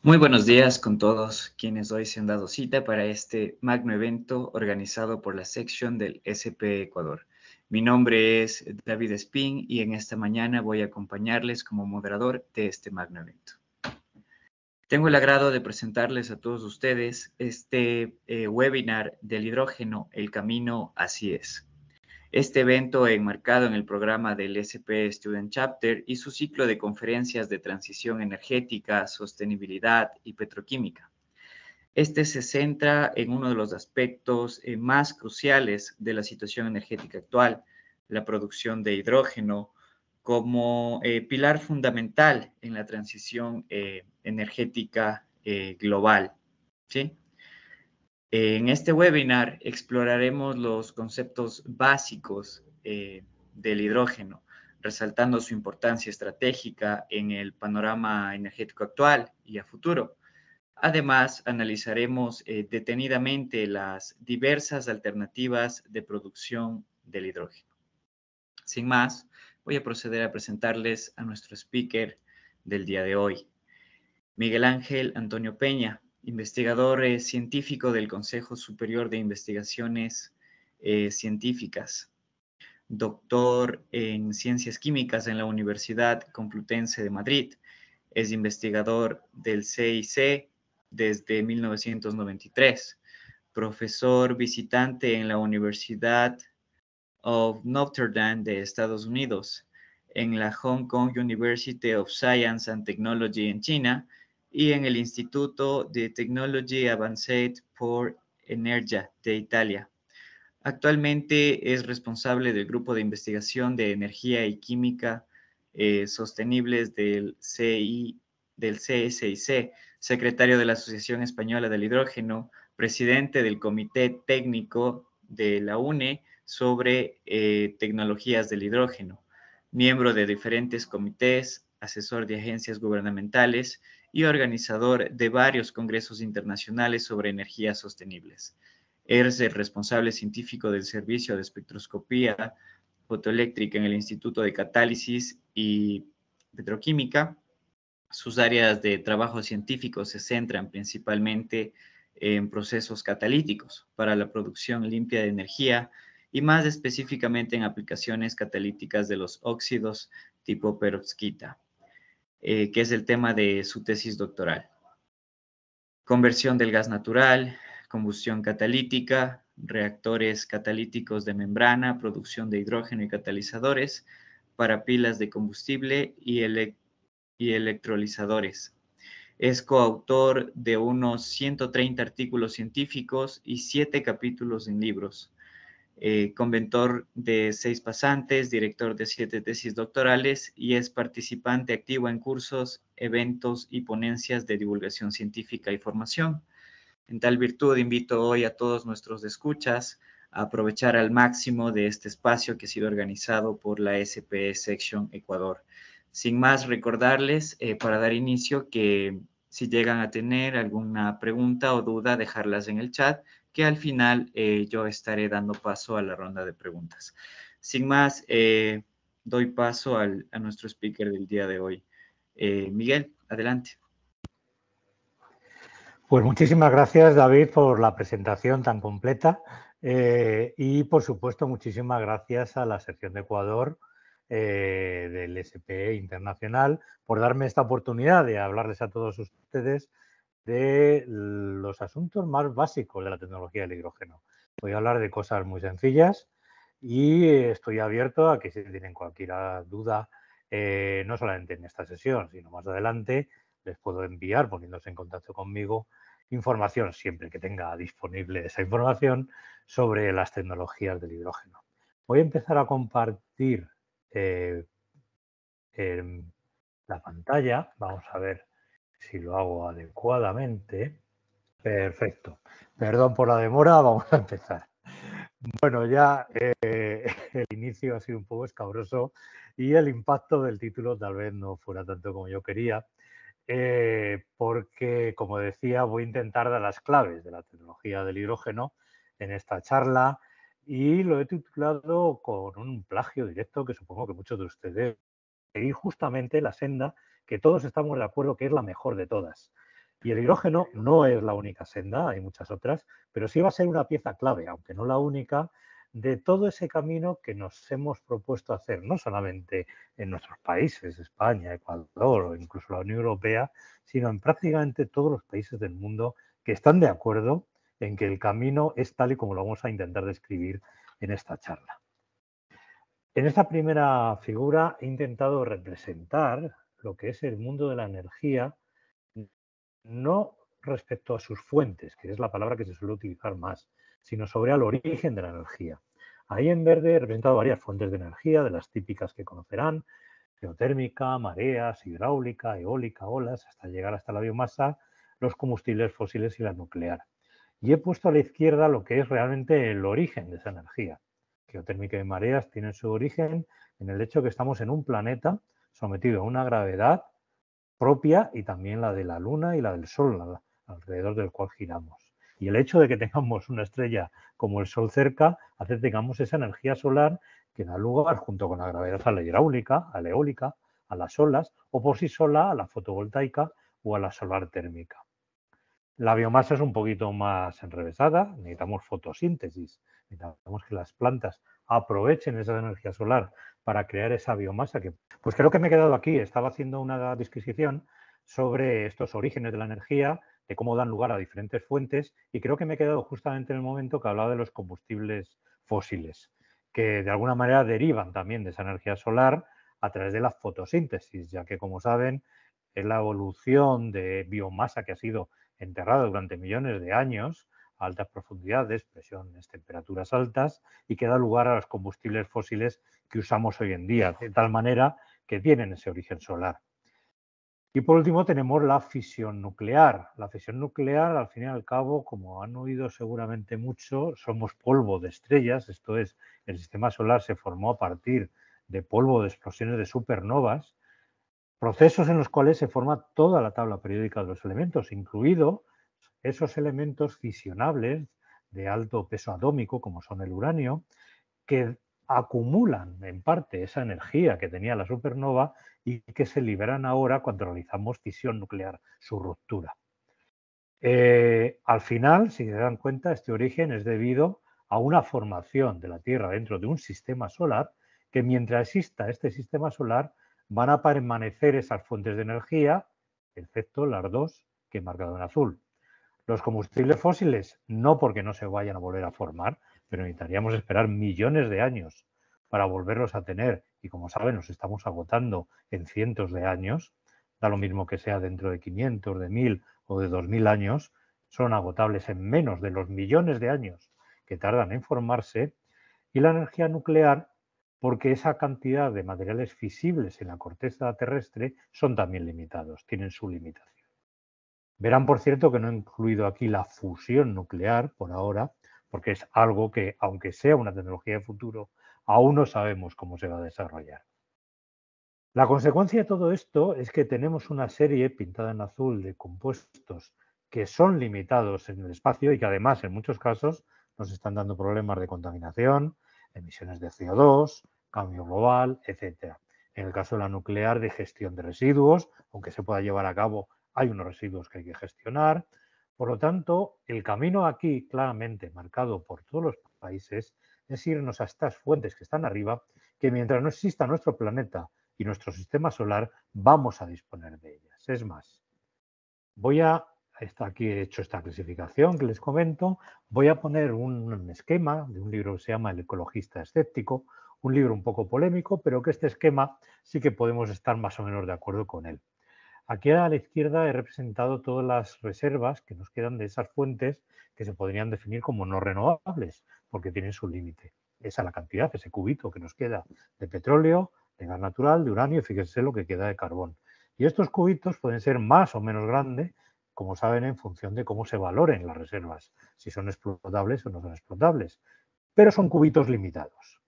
Muy buenos días con todos quienes hoy se han dado cita para este magno evento organizado por la sección del SP Ecuador. Mi nombre es David Espín y en esta mañana voy a acompañarles como moderador de este magno evento. Tengo el agrado de presentarles a todos ustedes este webinar del hidrógeno, el camino así es. Este evento enmarcado en el programa del SP Student Chapter y su ciclo de conferencias de transición energética, sostenibilidad y petroquímica. Este se centra en uno de los aspectos más cruciales de la situación energética actual, la producción de hidrógeno, como pilar fundamental en la transición energética global, ¿sí? En este webinar exploraremos los conceptos básicos del hidrógeno, resaltando su importancia estratégica en el panorama energético actual y a futuro. Además, analizaremos detenidamente las diversas alternativas de producción del hidrógeno. Sin más, voy a proceder a presentarles a nuestro speaker del día de hoy, Miguel Ángel Antonio Peña, investigador científico del Consejo Superior de Investigaciones Científicas, doctor en Ciencias Químicas en la Universidad Complutense de Madrid. Es investigador del CIC desde 1993, profesor visitante en la Universidad of Notre Dame de Estados Unidos, en la Hong Kong University of Science and Technology en China y en el Instituto de Technology Advanced for Energia de Italia. Actualmente es responsable del Grupo de Investigación de Energía y Química Sostenibles del CSIC, secretario de la Asociación Española del Hidrógeno, presidente del Comité Técnico de la UNE sobre tecnologías del hidrógeno, miembro de diferentes comités, asesor de agencias gubernamentales y organizador de varios congresos internacionales sobre energías sostenibles. Es el responsable científico del servicio de espectroscopía fotoeléctrica en el Instituto de Catálisis y Petroquímica. Sus áreas de trabajo científico se centran principalmente en procesos catalíticos para la producción limpia de energía y más específicamente en aplicaciones catalíticas de los óxidos tipo perovskita, que es el tema de su tesis doctoral. Conversión del gas natural, combustión catalítica, reactores catalíticos de membrana, producción de hidrógeno y catalizadores para pilas de combustible y electrolizadores. Es coautor de unos 130 artículos científicos y 7 capítulos en libros. Conventor de 6 pasantes, director de 7 tesis doctorales y es participante activo en cursos, eventos y ponencias de divulgación científica y formación. En tal virtud, invito hoy a todos nuestros escuchas a aprovechar al máximo de este espacio que ha sido organizado por la SPE Section Ecuador. Sin más, recordarles para dar inicio que si llegan a tener alguna pregunta o duda, dejarlas en el chat, que al final yo estaré dando paso a la ronda de preguntas. Sin más, doy paso a nuestro speaker del día de hoy. Miguel, adelante. Pues muchísimas gracias, David, por la presentación tan completa y, por supuesto, muchísimas gracias a la sección de Ecuador del SPE Internacional por darme esta oportunidad de hablarles a todos ustedes de los asuntos más básicos de la tecnología del hidrógeno. Voy a hablar de cosas muy sencillas y estoy abierto a que si tienen cualquier duda, no solamente en esta sesión, sino más adelante, les puedo enviar, poniéndose en contacto conmigo, información, siempre que tenga disponible esa información, sobre las tecnologías del hidrógeno. Voy a empezar a compartir la pantalla. Vamos a ver si lo hago adecuadamente. Perfecto. Perdón por la demora, vamos a empezar. Bueno, ya el inicio ha sido un poco escabroso y el impacto del título tal vez no fuera tanto como yo quería, porque, como decía, voy a intentar dar las claves de la tecnología del hidrógeno en esta charla y lo he titulado con un plagio directo que supongo que muchos de ustedes seguir justamente la senda que todos estamos de acuerdo que es la mejor de todas. Y el hidrógeno no es la única senda, hay muchas otras, pero sí va a ser una pieza clave, aunque no la única, de todo ese camino que nos hemos propuesto hacer, no solamente en nuestros países, España, Ecuador o incluso la Unión Europea, sino en prácticamente todos los países del mundo que están de acuerdo en que el camino es tal y como lo vamos a intentar describir en esta charla. En esta primera figura he intentado representar lo que es el mundo de la energía, no respecto a sus fuentes, que es la palabra que se suele utilizar más, sino sobre el origen de la energía. Ahí en verde he representado varias fuentes de energía, de las típicas que conocerán: geotérmica, mareas, hidráulica, eólica, olas, hasta llegar hasta la biomasa, los combustibles fósiles y la nuclear. Y he puesto a la izquierda lo que es realmente el origen de esa energía. Geotérmica y mareas tienen su origen en el hecho que estamos en un planeta sometido a una gravedad propia y también la de la Luna y la del Sol, alrededor del cual giramos. Y el hecho de que tengamos una estrella como el Sol cerca hace que tengamos esa energía solar que da lugar, junto con la gravedad, a la hidráulica, a la eólica, a las olas, o por sí sola a la fotovoltaica o a la solar térmica. La biomasa es un poquito más enrevesada, necesitamos fotosíntesis, necesitamos que las plantas aprovechen esa energía solar para crear esa biomasa que, pues creo que me he quedado aquí, estaba haciendo una disquisición sobre estos orígenes de la energía, de cómo dan lugar a diferentes fuentes, y creo que me he quedado justamente en el momento que hablaba de los combustibles fósiles, que de alguna manera derivan también de esa energía solar a través de la fotosíntesis, ya que, como saben, es la evolución de biomasa que ha sido enterrada durante millones de años a altas profundidades, presiones, temperaturas altas, y que da lugar a los combustibles fósiles que usamos hoy en día, de tal manera que tienen ese origen solar. Y por último tenemos la fisión nuclear. La fisión nuclear, al fin y al cabo, como han oído seguramente mucho, somos polvo de estrellas, esto es, el sistema solar se formó a partir de polvo de explosiones de supernovas, procesos en los cuales se forma toda la tabla periódica de los elementos, incluido esos elementos fisionables de alto peso atómico, como son el uranio, que acumulan en parte esa energía que tenía la supernova y que se liberan ahora cuando realizamos fisión nuclear, su ruptura. Al final, si se dan cuenta, este origen es debido a una formación de la Tierra dentro de un sistema solar, que mientras exista este sistema solar van a permanecer esas fuentes de energía, excepto las dos que he marcado en azul. Los combustibles fósiles, no porque no se vayan a volver a formar, pero necesitaríamos esperar millones de años para volverlos a tener, y como saben, nos estamos agotando en cientos de años, da lo mismo que sea dentro de 500, de 1000 o de 2000 años, son agotables en menos de los millones de años que tardan en formarse. Y la energía nuclear, porque esa cantidad de materiales fisibles en la corteza terrestre son también limitados, tienen su limitación. Verán, por cierto, que no he incluido aquí la fusión nuclear por ahora, porque es algo que, aunque sea una tecnología de futuro, aún no sabemos cómo se va a desarrollar. La consecuencia de todo esto es que tenemos una serie pintada en azul de compuestos que son limitados en el espacio y que además en muchos casos nos están dando problemas de contaminación, emisiones de CO2, cambio global, etcétera. En el caso de la nuclear, de gestión de residuos, aunque se pueda llevar a cabo, hay unos residuos que hay que gestionar. Por lo tanto, el camino aquí claramente marcado por todos los países es irnos a estas fuentes que están arriba, que mientras no exista nuestro planeta y nuestro sistema solar, vamos a disponer de ellas. Es más, aquí he hecho esta clasificación que les comento, voy a poner un esquema de un libro que se llama El ecologista escéptico, un libro un poco polémico, pero que este esquema sí que podemos estar más o menos de acuerdo con él. Aquí a la izquierda he representado todas las reservas que nos quedan de esas fuentes que se podrían definir como no renovables, porque tienen su límite. Esa es la cantidad, ese cubito que nos queda de petróleo, de gas natural, de uranio, y fíjense lo que queda de carbón. Y estos cubitos pueden ser más o menos grandes, como saben, en función de cómo se valoren las reservas, si son explotables o no son explotables, pero son cubitos limitados.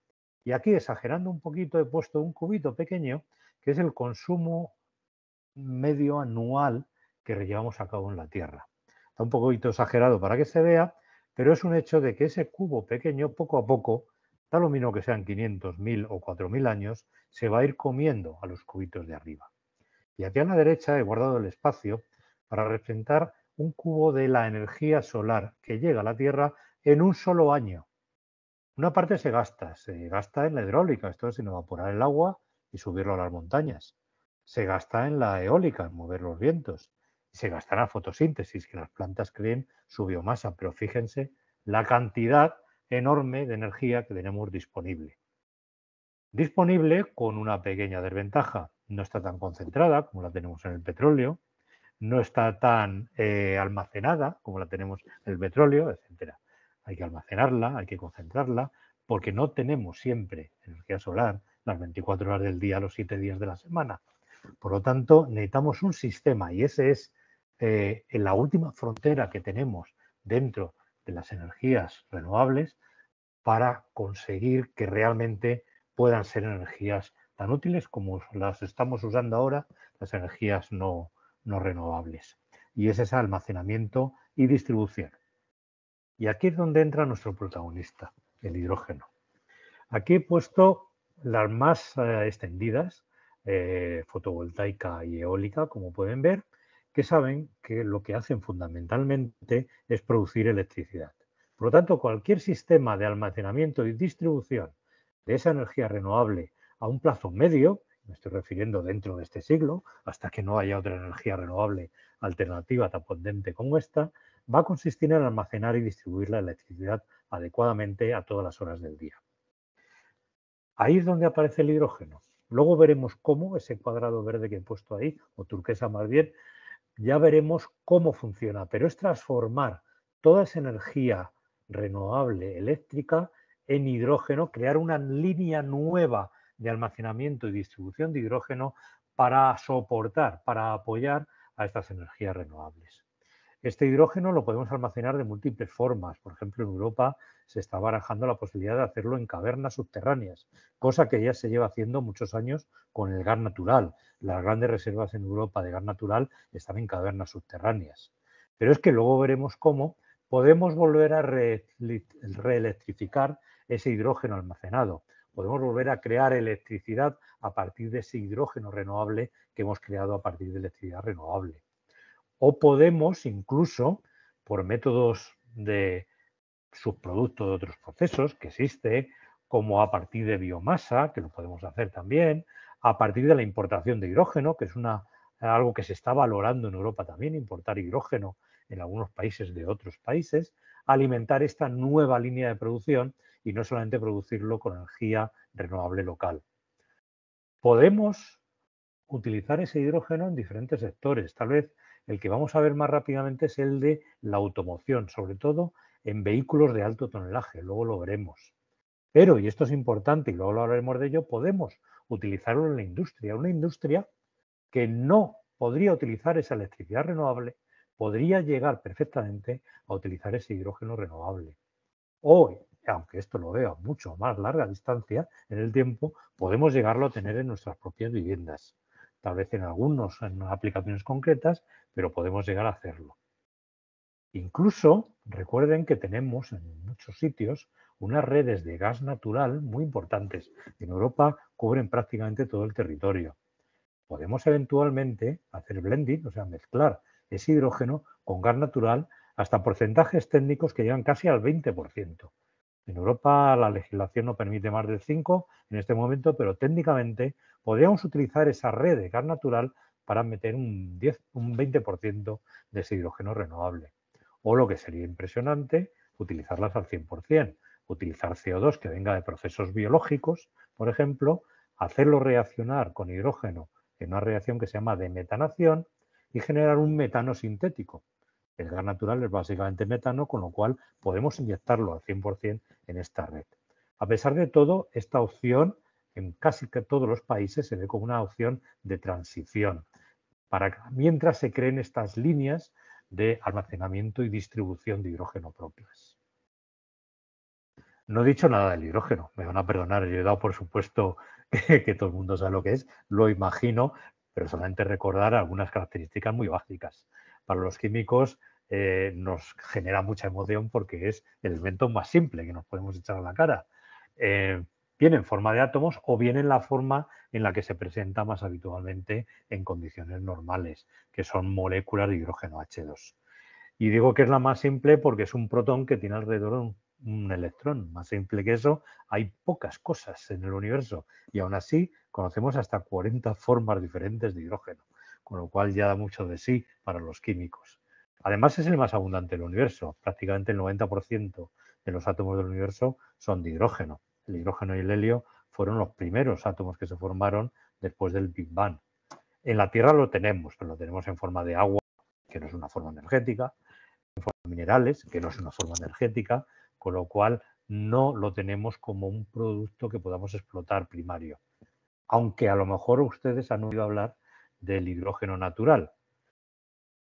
Y aquí, exagerando un poquito, he puesto un cubito pequeño, que es el consumo medio anual que llevamos a cabo en la Tierra. Está un poquito exagerado para que se vea, pero es un hecho de que ese cubo pequeño, poco a poco, da lo mismo que sean 500, 1000 o 4000 años, se va a ir comiendo a los cubitos de arriba. Y aquí a la derecha he guardado el espacio para representar un cubo de la energía solar que llega a la Tierra en un solo año. Una parte se gasta en la hidráulica, esto es en evaporar el agua y subirlo a las montañas. Se gasta en la eólica, en mover los vientos. Y se gasta en la fotosíntesis, que las plantas creen su biomasa, pero fíjense la cantidad enorme de energía que tenemos disponible. Disponible con una pequeña desventaja, no está tan concentrada como la tenemos en el petróleo, no está tan almacenada como la tenemos en el petróleo, etcétera. Hay que almacenarla, hay que concentrarla, porque no tenemos siempre energía solar las 24 horas del día, los 7 días de la semana. Por lo tanto, necesitamos un sistema y ese es en la última frontera que tenemos dentro de las energías renovables para conseguir que realmente puedan ser energías tan útiles como las estamos usando ahora, las energías no renovables. Y es ese almacenamiento y distribución. Y aquí es donde entra nuestro protagonista, el hidrógeno. Aquí he puesto las más extendidas, fotovoltaica y eólica, como pueden ver, que saben que lo que hacen fundamentalmente es producir electricidad. Por lo tanto, cualquier sistema de almacenamiento y distribución de esa energía renovable a un plazo medio, me estoy refiriendo dentro de este siglo, hasta que no haya otra energía renovable alternativa tan potente como esta, va a consistir en almacenar y distribuir la electricidad adecuadamente a todas las horas del día. Ahí es donde aparece el hidrógeno. Luego veremos cómo ese cuadrado verde que he puesto ahí, o turquesa más bien, ya veremos cómo funciona, pero es transformar toda esa energía renovable eléctrica en hidrógeno, crear una línea nueva de almacenamiento y distribución de hidrógeno para soportar, para apoyar a estas energías renovables. Este hidrógeno lo podemos almacenar de múltiples formas. Por ejemplo, en Europa se está barajando la posibilidad de hacerlo en cavernas subterráneas, cosa que ya se lleva haciendo muchos años con el gas natural. Las grandes reservas en Europa de gas natural están en cavernas subterráneas. Pero es que luego veremos cómo podemos volver a reelectrificar ese hidrógeno almacenado. Podemos volver a crear electricidad a partir de ese hidrógeno renovable que hemos creado a partir de electricidad renovable. O podemos incluso, por métodos de subproducto de otros procesos que existe, como a partir de biomasa, que lo podemos hacer también, a partir de la importación de hidrógeno, que es algo que se está valorando en Europa también, importar hidrógeno en algunos países de otros países, alimentar esta nueva línea de producción y no solamente producirlo con energía renovable local. Podemos utilizar ese hidrógeno en diferentes sectores. Tal vez el que vamos a ver más rápidamente es el de la automoción, sobre todo en vehículos de alto tonelaje, luego lo veremos. Pero, y esto es importante y luego lo hablaremos de ello, podemos utilizarlo en la industria. Una industria que no podría utilizar esa electricidad renovable, podría llegar perfectamente a utilizar ese hidrógeno renovable. Hoy, aunque esto lo veo a mucho más larga distancia en el tiempo, podemos llegarlo a tener en nuestras propias viviendas. Tal vez en aplicaciones concretas, pero podemos llegar a hacerlo. Incluso recuerden que tenemos en muchos sitios unas redes de gas natural muy importantes. En Europa cubren prácticamente todo el territorio. Podemos eventualmente hacer blending, o sea, mezclar ese hidrógeno con gas natural hasta porcentajes técnicos que llegan casi al 20%. En Europa la legislación no permite más del 5 en este momento, pero técnicamente podríamos utilizar esa red de gas natural para meter un 20% de ese hidrógeno renovable. O lo que sería impresionante, utilizarlas al 100%, utilizar CO2 que venga de procesos biológicos, por ejemplo, hacerlo reaccionar con hidrógeno en una reacción que se llama de metanación y generar un metano sintético. El gas natural es básicamente metano, con lo cual podemos inyectarlo al 100% en esta red. A pesar de todo, esta opción en casi que todos los países se ve como una opción de transición, mientras se creen estas líneas de almacenamiento y distribución de hidrógeno propias. No he dicho nada del hidrógeno, me van a perdonar, yo he dado por supuesto que todo el mundo sabe lo que es, lo imagino, pero solamente recordar algunas características muy básicas. Para los químicos nos genera mucha emoción porque es el elemento más simple que nos podemos echar a la cara. bien en forma de átomos o bien en la forma en la que se presenta más habitualmente en condiciones normales, que son moléculas de hidrógeno H2. Y digo que es la más simple porque es un protón que tiene alrededor un electrón. Más simple que eso, hay pocas cosas en el universo y aún así conocemos hasta 40 formas diferentes de hidrógeno, con lo cual ya da mucho de sí para los químicos. Además es el más abundante del universo. Prácticamente el 90% de los átomos del universo son de hidrógeno. El hidrógeno y el helio fueron los primeros átomos que se formaron después del Big Bang. En la Tierra lo tenemos, pero lo tenemos en forma de agua, que no es una forma energética, minerales, que no es una forma energética, con lo cual no lo tenemos como un producto que podamos explotar primario. Aunque a lo mejor ustedes han oído hablar del hidrógeno natural.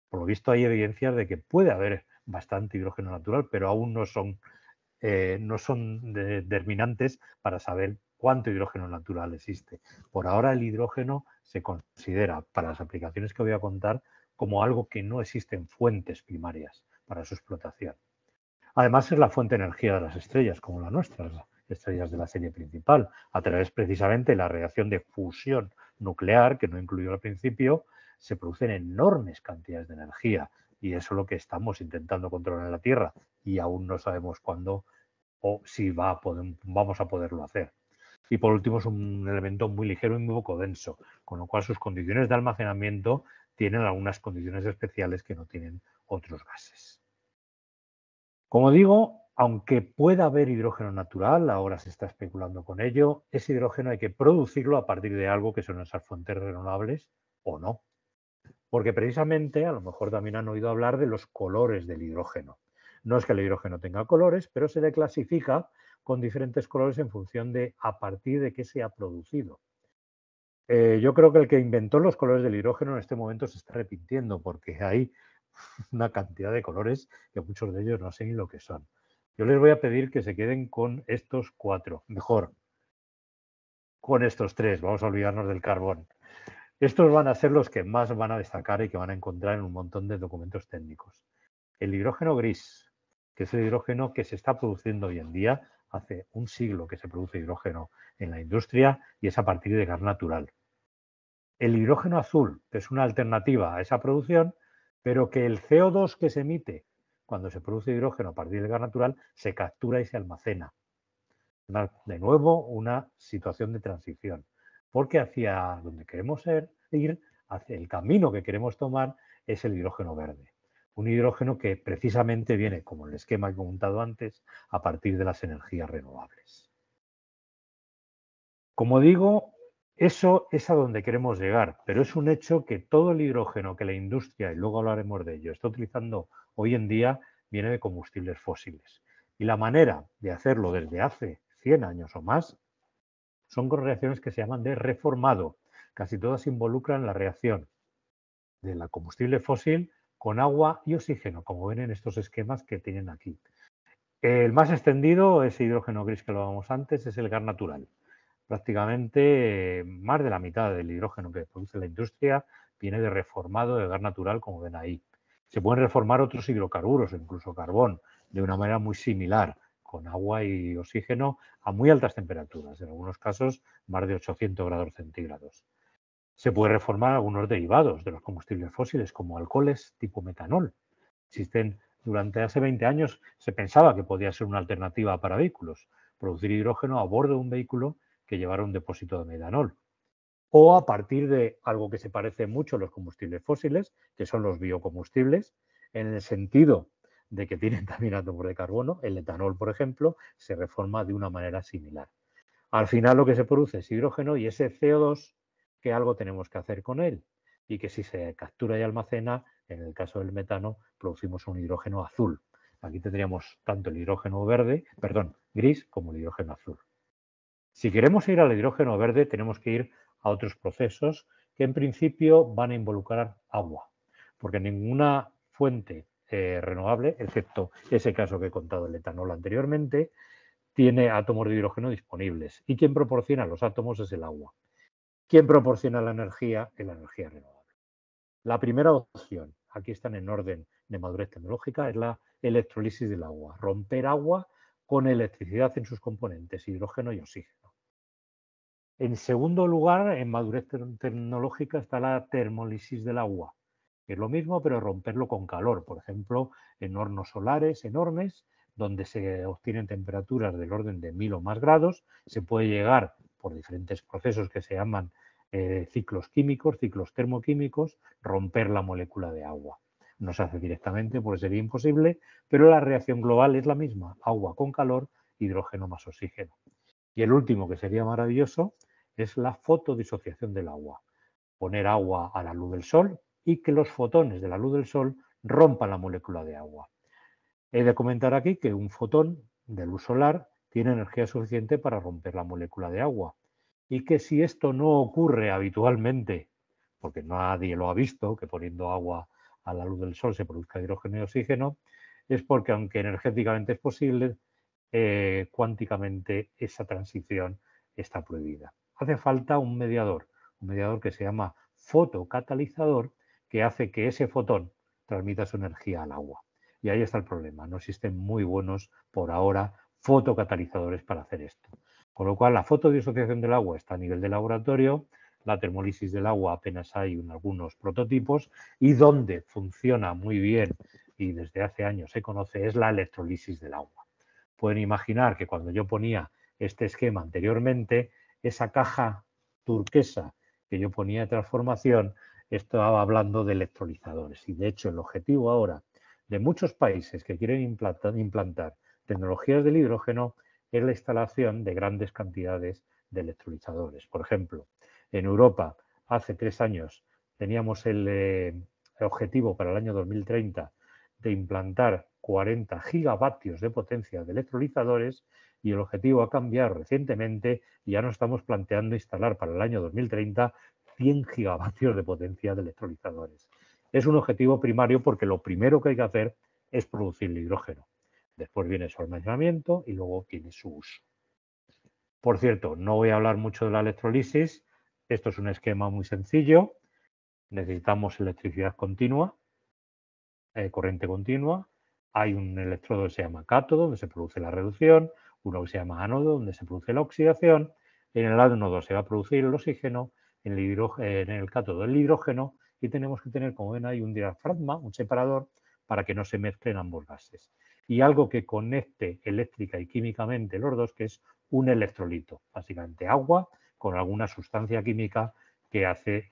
Por lo visto hay evidencias de que puede haber bastante hidrógeno natural, pero aún no son determinantes para saber cuánto hidrógeno natural existe. Por ahora el hidrógeno se considera, para las aplicaciones que voy a contar, como algo que no existen fuentes primarias para su explotación. Además es la fuente de energía de las estrellas, como la nuestra, las estrellas de la serie principal, a través precisamente de la reacción de fusión nuclear, que no incluyó al principio, se producen enormes cantidades de energía y eso es lo que estamos intentando controlar en la Tierra y aún no sabemos cuándo o si vamos a poderlo hacer. Y por último es un elemento muy ligero y muy poco denso, con lo cual sus condiciones de almacenamiento tienen algunas condiciones especiales que no tienen otros gases. Como digo, aunque pueda haber hidrógeno natural, ahora se está especulando con ello, ese hidrógeno hay que producirlo a partir de algo que son esas fuentes renovables o no. Porque precisamente, a lo mejor también han oído hablar de los colores del hidrógeno. No es que el hidrógeno tenga colores, pero se le clasifica con diferentes colores en función de a partir de qué se ha producido. Yo creo que el que inventó los colores del hidrógeno en este momento se está arrepintiendo porque hay una cantidad de colores que muchos de ellos no sé ni lo que son. Yo les voy a pedir que se queden con estos 4, mejor, con estos 3, vamos a olvidarnos del carbón. Estos van a ser los que más van a destacar y que van a encontrar en un montón de documentos técnicos. El hidrógeno gris, que es el hidrógeno que se está produciendo hoy en día, hace un siglo que se produce hidrógeno en la industria y es a partir de gas natural. El hidrógeno azul, que es una alternativa a esa producción, pero que el CO2 que se emite cuando se produce hidrógeno a partir del gas natural se captura y se almacena. De nuevo, una situación de transición, porque hacia donde queremos ir, hacia el camino que queremos tomar, es el hidrógeno verde. Un hidrógeno que precisamente viene, como el esquema que he comentado antes, a partir de las energías renovables. Como digo, eso es a donde queremos llegar, pero es un hecho que todo el hidrógeno que la industria, y luego hablaremos de ello, está utilizando hoy en día viene de combustibles fósiles. Y la manera de hacerlo desde hace 100 años o más son con reacciones que se llaman de reformado. Casi todas involucran la reacción de la combustible fósil con agua y oxígeno, como ven en estos esquemas que tienen aquí. El más extendido, ese hidrógeno gris que lo hablábamos antes, es el gas natural. Prácticamente más de la mitad del hidrógeno que produce la industria viene de reformado de gas natural, como ven ahí. Se pueden reformar otros hidrocarburos, incluso carbón, de una manera muy similar, con agua y oxígeno a muy altas temperaturas, en algunos casos más de 800 grados centígrados. Se puede reformar algunos derivados de los combustibles fósiles, como alcoholes tipo metanol. Existen, durante hace 20 años se pensaba que podía ser una alternativa para vehículos, producir hidrógeno a bordo de un vehículo que llevara un depósito de metanol. O a partir de algo que se parece mucho a los combustibles fósiles, que son los biocombustibles, en el sentido de que tienen también átomos de carbono. El etanol, por ejemplo, se reforma de una manera similar. Al final lo que se produce es hidrógeno y ese CO2 que algo tenemos que hacer con él y que si se captura y almacena, en el caso del metano, producimos un hidrógeno azul. Aquí tendríamos tanto el hidrógeno verde, perdón, gris, como el hidrógeno azul. Si queremos ir al hidrógeno verde, tenemos que ir a otros procesos que en principio van a involucrar agua, porque ninguna fuente renovable, excepto ese caso que he contado, el etanol anteriormente, tiene átomos de hidrógeno disponibles. Y quien proporciona los átomos es el agua. ¿Quién proporciona la energía? Es la energía renovable. La primera opción, aquí están en orden de madurez tecnológica, es la electrolisis del agua. Romper agua con electricidad en sus componentes, hidrógeno y oxígeno. En segundo lugar, en madurez tecnológica está la termólisis del agua, que es lo mismo, pero romperlo con calor. Por ejemplo, en hornos solares enormes, donde se obtienen temperaturas del orden de 1000 o más grados, se puede llegar por diferentes procesos que se llaman ciclos químicos, ciclos termoquímicos, romper la molécula de agua. No se hace directamente porque sería imposible, pero la reacción global es la misma, agua con calor, hidrógeno más oxígeno. Y el último, que sería maravilloso, es la fotodisociación del agua. Poner agua a la luz del sol y que los fotones de la luz del sol rompan la molécula de agua. He de comentar aquí que un fotón de luz solar tiene energía suficiente para romper la molécula de agua y que si esto no ocurre habitualmente, porque nadie lo ha visto, que poniendo agua a la luz del sol se produzca hidrógeno y oxígeno, es porque aunque energéticamente es posible, cuánticamente esa transición está prohibida. Hace falta un mediador que se llama fotocatalizador, que hace que ese fotón transmita su energía al agua. Y ahí está el problema. No existen muy buenos, por ahora, fotocatalizadores para hacer esto. Con lo cual, la fotodisociación del agua está a nivel de laboratorio, la termólisis del agua apenas hay en algunos prototipos, y donde funciona muy bien y desde hace años se conoce es la electrolisis del agua. Pueden imaginar que cuando yo ponía este esquema anteriormente, esa caja turquesa que yo ponía de transformación estaba hablando de electrolizadores. Y de hecho, el objetivo ahora de muchos países que quieren implantar tecnologías del hidrógeno es la instalación de grandes cantidades de electrolizadores. Por ejemplo, en Europa, hace 3 años, teníamos el objetivo para el año 2030 de implantar 40 gigavatios de potencia de electrolizadores y el objetivo ha cambiado recientemente y ya nos estamos planteando instalar para el año 2030 100 gigavatios de potencia de electrolizadores. Es un objetivo primario porque lo primero que hay que hacer es producir el hidrógeno. Después viene su almacenamiento y luego tiene su uso. Por cierto, no voy a hablar mucho de la electrolisis. Esto es un esquema muy sencillo. Necesitamos electricidad continua, corriente continua. Hay un electrodo que se llama cátodo, donde se produce la reducción, uno que se llama ánodo, donde se produce la oxidación. En el ánodo se va a producir el oxígeno, en el cátodo el hidrógeno, y tenemos que tener, como ven ahí, un diafragma, un separador, para que no se mezclen ambos gases. Y algo que conecte eléctrica y químicamente los dos, que es un electrolito, básicamente agua con alguna sustancia química que hace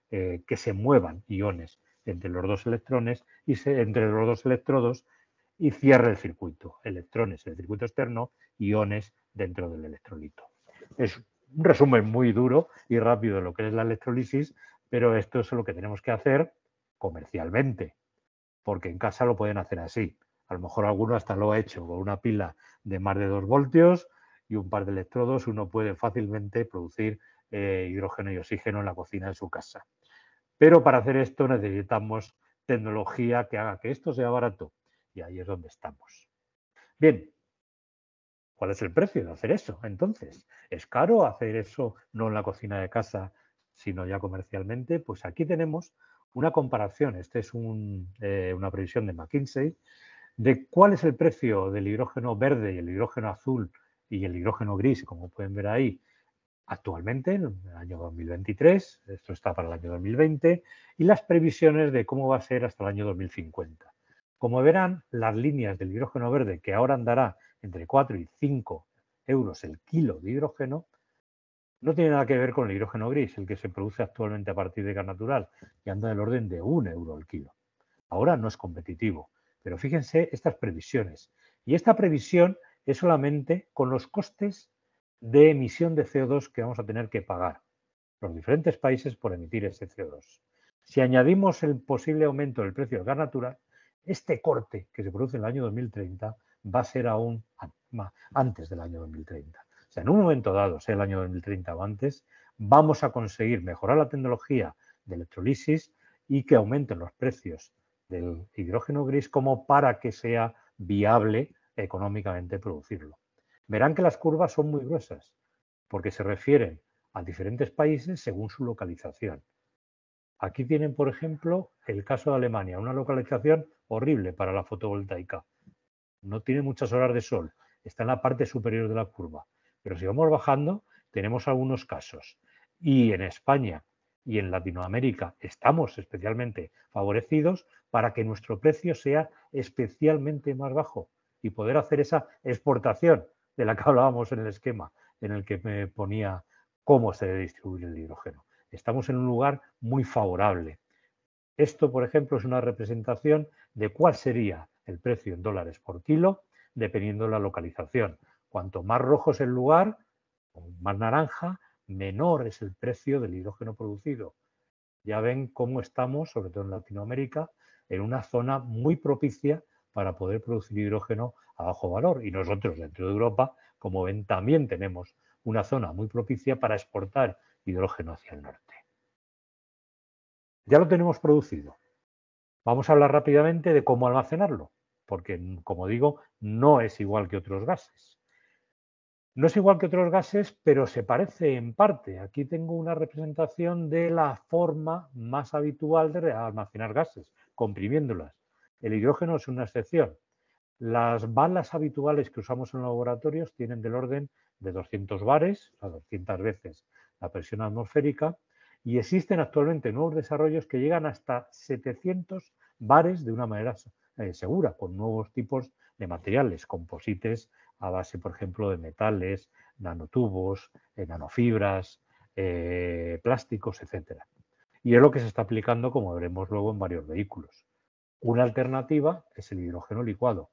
que se muevan iones entre los dos electrones y entre los dos electrodos y cierre el circuito. Electrones en el circuito externo, iones dentro del electrolito. Es un resumen muy duro y rápido de lo que es la electrolisis, pero esto es lo que tenemos que hacer comercialmente, porque en casa lo pueden hacer así. A lo mejor alguno hasta lo ha hecho con una pila de más de 2 voltios y un par de electrodos. Uno puede fácilmente producir hidrógeno y oxígeno en la cocina de su casa. Pero para hacer esto necesitamos tecnología que haga que esto sea barato. Y ahí es donde estamos. Bien, ¿cuál es el precio de hacer eso? Entonces, ¿es caro hacer eso no en la cocina de casa, sino ya comercialmente? Pues aquí tenemos una comparación. Esta es una previsión de McKinsey de cuál es el precio del hidrógeno verde y el hidrógeno azul y el hidrógeno gris, como pueden ver ahí, actualmente, en el año 2023, esto está para el año 2020, y las previsiones de cómo va a ser hasta el año 2050. Como verán, las líneas del hidrógeno verde, que ahora andará entre 4 y 5 euros el kilo de hidrógeno, no tiene nada que ver con el hidrógeno gris, el que se produce actualmente a partir de gas natural, que anda del orden de 1 euro el kilo. Ahora no es competitivo, pero fíjense estas previsiones. Y esta previsión es solamente con los costes de emisión de CO2 que vamos a tener que pagar los diferentes países por emitir ese CO2. Si añadimos el posible aumento del precio del gas natural, este corte que se produce en el año 2030 va a ser aún antes del año 2030. O sea, en un momento dado, sea el año 2030 o antes, vamos a conseguir mejorar la tecnología de electrolisis y que aumenten los precios del hidrógeno gris como para que sea viable económicamente producirlo. Verán que las curvas son muy gruesas porque se refieren a diferentes países según su localización. Aquí tienen, por ejemplo, el caso de Alemania, una localización horrible para la fotovoltaica. No tiene muchas horas de sol, está en la parte superior de la curva. Pero si vamos bajando, tenemos algunos casos y en España y en Latinoamérica estamos especialmente favorecidos para que nuestro precio sea especialmente más bajo y poder hacer esa exportación de la que hablábamos en el esquema en el que me ponía cómo se debe distribuir el hidrógeno. Estamos en un lugar muy favorable. Esto, por ejemplo, es una representación de cuál sería el precio en dólares por kilo, dependiendo de la localización. Cuanto más rojo es el lugar, o más naranja, menor es el precio del hidrógeno producido. Ya ven cómo estamos, sobre todo en Latinoamérica, en una zona muy propicia para poder producir hidrógeno a bajo valor. Y nosotros dentro de Europa, como ven, también tenemos una zona muy propicia para exportar hidrógeno hacia el norte. Ya lo tenemos producido. Vamos a hablar rápidamente de cómo almacenarlo, porque, como digo, no es igual que otros gases. No es igual que otros gases, pero se parece en parte. Aquí tengo una representación de la forma más habitual de almacenar gases, comprimiéndolas. El hidrógeno es una excepción. Las balas habituales que usamos en los laboratorios tienen del orden de 200 bares, a 200 veces la presión atmosférica, y existen actualmente nuevos desarrollos que llegan hasta 700 bares de una manera segura, con nuevos tipos de materiales, composites a base, por ejemplo, de metales, nanotubos, nanofibras, plásticos, etcétera. Y es lo que se está aplicando, como veremos luego, en varios vehículos. Una alternativa es el hidrógeno licuado.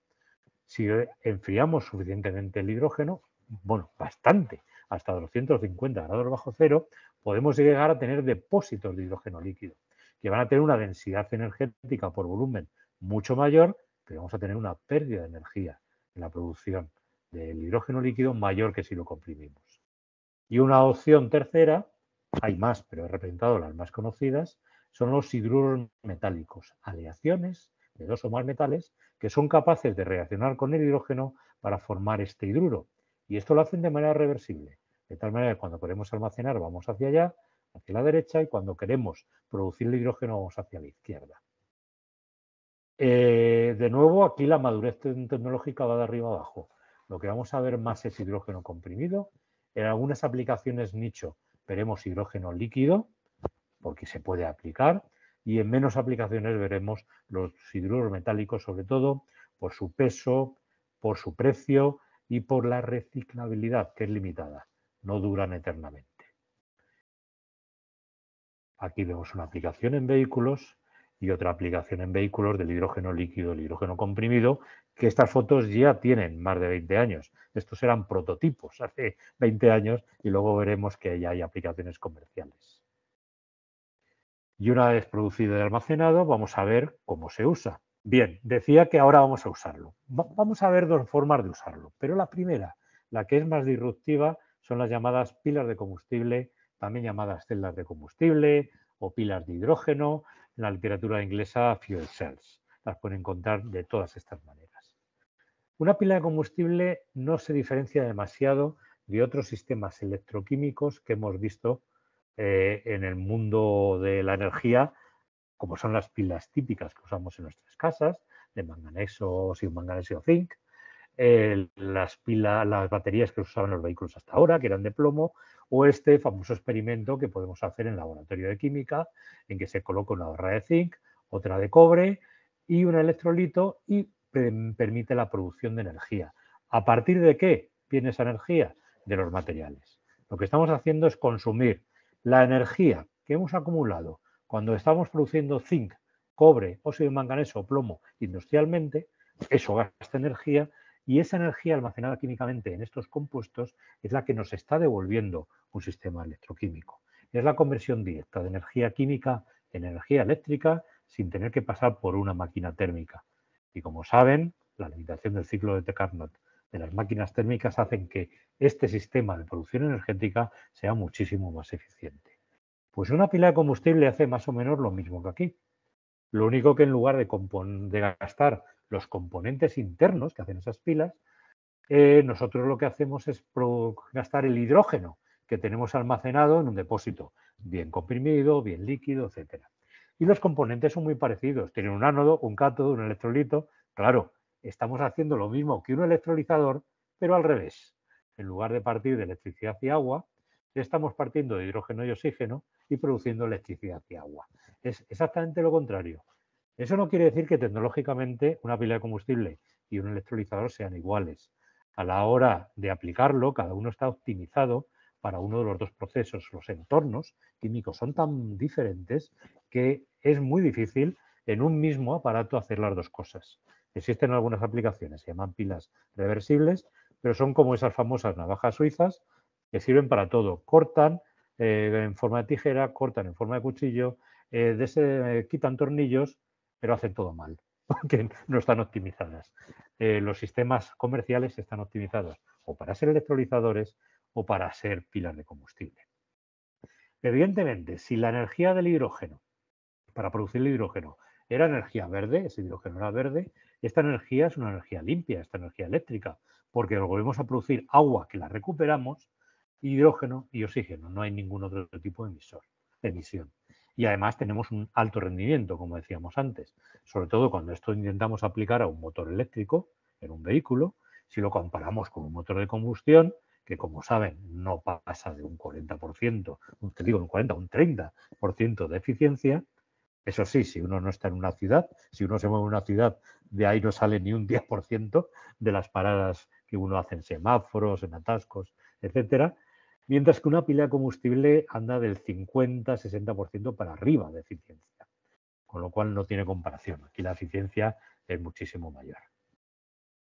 Si enfriamos suficientemente el hidrógeno, bueno, bastante, hasta 250 grados bajo cero, podemos llegar a tener depósitos de hidrógeno líquido, que van a tener una densidad energética por volumen mucho mayor, pero vamos a tener una pérdida de energía en la producción del hidrógeno líquido mayor que si lo comprimimos. Y una opción tercera, hay más, pero he representado las más conocidas, son los hidruros metálicos, aleaciones de dos o más metales que son capaces de reaccionar con el hidrógeno para formar este hidruro. Y esto lo hacen de manera reversible, de tal manera que cuando queremos almacenar vamos hacia allá, hacia la derecha, y cuando queremos producir el hidrógeno vamos hacia la izquierda. De nuevo, aquí la madurez tecnológica va de arriba a abajo. Lo que vamos a ver más es hidrógeno comprimido. En algunas aplicaciones nicho veremos hidrógeno líquido, porque se puede aplicar, y en menos aplicaciones veremos los hidruros metálicos, sobre todo por su peso, por su precio y por la reciclabilidad, que es limitada, no duran eternamente. Aquí vemos una aplicación en vehículos y otra aplicación en vehículos del hidrógeno líquido, el hidrógeno comprimido, que estas fotos ya tienen más de 20 años. Estos eran prototipos hace 20 años y luego veremos que ya hay aplicaciones comerciales. Y una vez producido y almacenado, vamos a ver cómo se usa. Bien, decía que ahora vamos a usarlo. Vamos a ver dos formas de usarlo, pero la primera, la que es más disruptiva, son las llamadas pilas de combustible, también llamadas celdas de combustible o pilas de hidrógeno, en la literatura inglesa fuel cells. Las pueden encontrar de todas estas maneras. Una pila de combustible no se diferencia demasiado de otros sistemas electroquímicos que hemos visto en el mundo de la energía, como son las pilas típicas que usamos en nuestras casas, de manganeso, sin manganeso zinc, las baterías que se usaban en los vehículos hasta ahora, que eran de plomo, o este famoso experimento que podemos hacer en el laboratorio de química, en que se coloca una barra de zinc, otra de cobre y un electrolito y permite la producción de energía. ¿A partir de qué viene esa energía? De los materiales. Lo que estamos haciendo es consumir la energía que hemos acumulado cuando estamos produciendo zinc, cobre, óxido de manganeso o plomo industrialmente. Eso gasta energía y esa energía almacenada químicamente en estos compuestos es la que nos está devolviendo un sistema electroquímico. Es la conversión directa de energía química en energía eléctrica sin tener que pasar por una máquina térmica. Y como saben, la limitación del ciclo de Carnot de las máquinas térmicas hacen que este sistema de producción energética sea muchísimo más eficiente. Pues una pila de combustible hace más o menos lo mismo que aquí. Lo único que en lugar de gastar los componentes internos que hacen esas pilas, nosotros lo que hacemos es gastar el hidrógeno que tenemos almacenado en un depósito, bien comprimido, bien líquido, etcétera. Y los componentes son muy parecidos. Tienen un ánodo, un cátodo, un electrolito. Claro, estamos haciendo lo mismo que un electrolizador, pero al revés. En lugar de partir de electricidad y agua, Estamos partiendo de hidrógeno y oxígeno y produciendo electricidad y agua. Es exactamente lo contrario. Eso no quiere decir que tecnológicamente una pila de combustible y un electrolizador sean iguales. A la hora de aplicarlo, cada uno está optimizado para uno de los dos procesos. Los entornos químicos son tan diferentes que es muy difícil en un mismo aparato hacer las dos cosas. Existen algunas aplicaciones, se llaman pilas reversibles, pero son como esas famosas navajas suizas que sirven para todo. Cortan en forma de tijera, cortan en forma de cuchillo, quitan tornillos, pero hacen todo mal, porque no están optimizadas. Los sistemas comerciales están optimizados o para ser electrolizadores o para ser pilas de combustible. Evidentemente, si la energía del hidrógeno, para producir el hidrógeno, era energía verde, ese hidrógeno era verde, esta energía es una energía limpia, esta energía eléctrica, porque lo volvemos a producir agua que la recuperamos, hidrógeno y oxígeno, no hay ningún otro tipo de emisión. Y además tenemos un alto rendimiento, como decíamos antes, sobre todo cuando esto intentamos aplicar a un motor eléctrico en un vehículo, si lo comparamos con un motor de combustión, que como saben no pasa de un 40%, te digo un 40, un 30% de eficiencia. Eso sí, si uno no está en una ciudad, si uno se mueve en una ciudad, de ahí no sale ni un 10% de las paradas que uno hace en semáforos, en atascos, etcétera. Mientras que una pila de combustible anda del 50-60% para arriba de eficiencia, con lo cual no tiene comparación. Aquí la eficiencia es muchísimo mayor.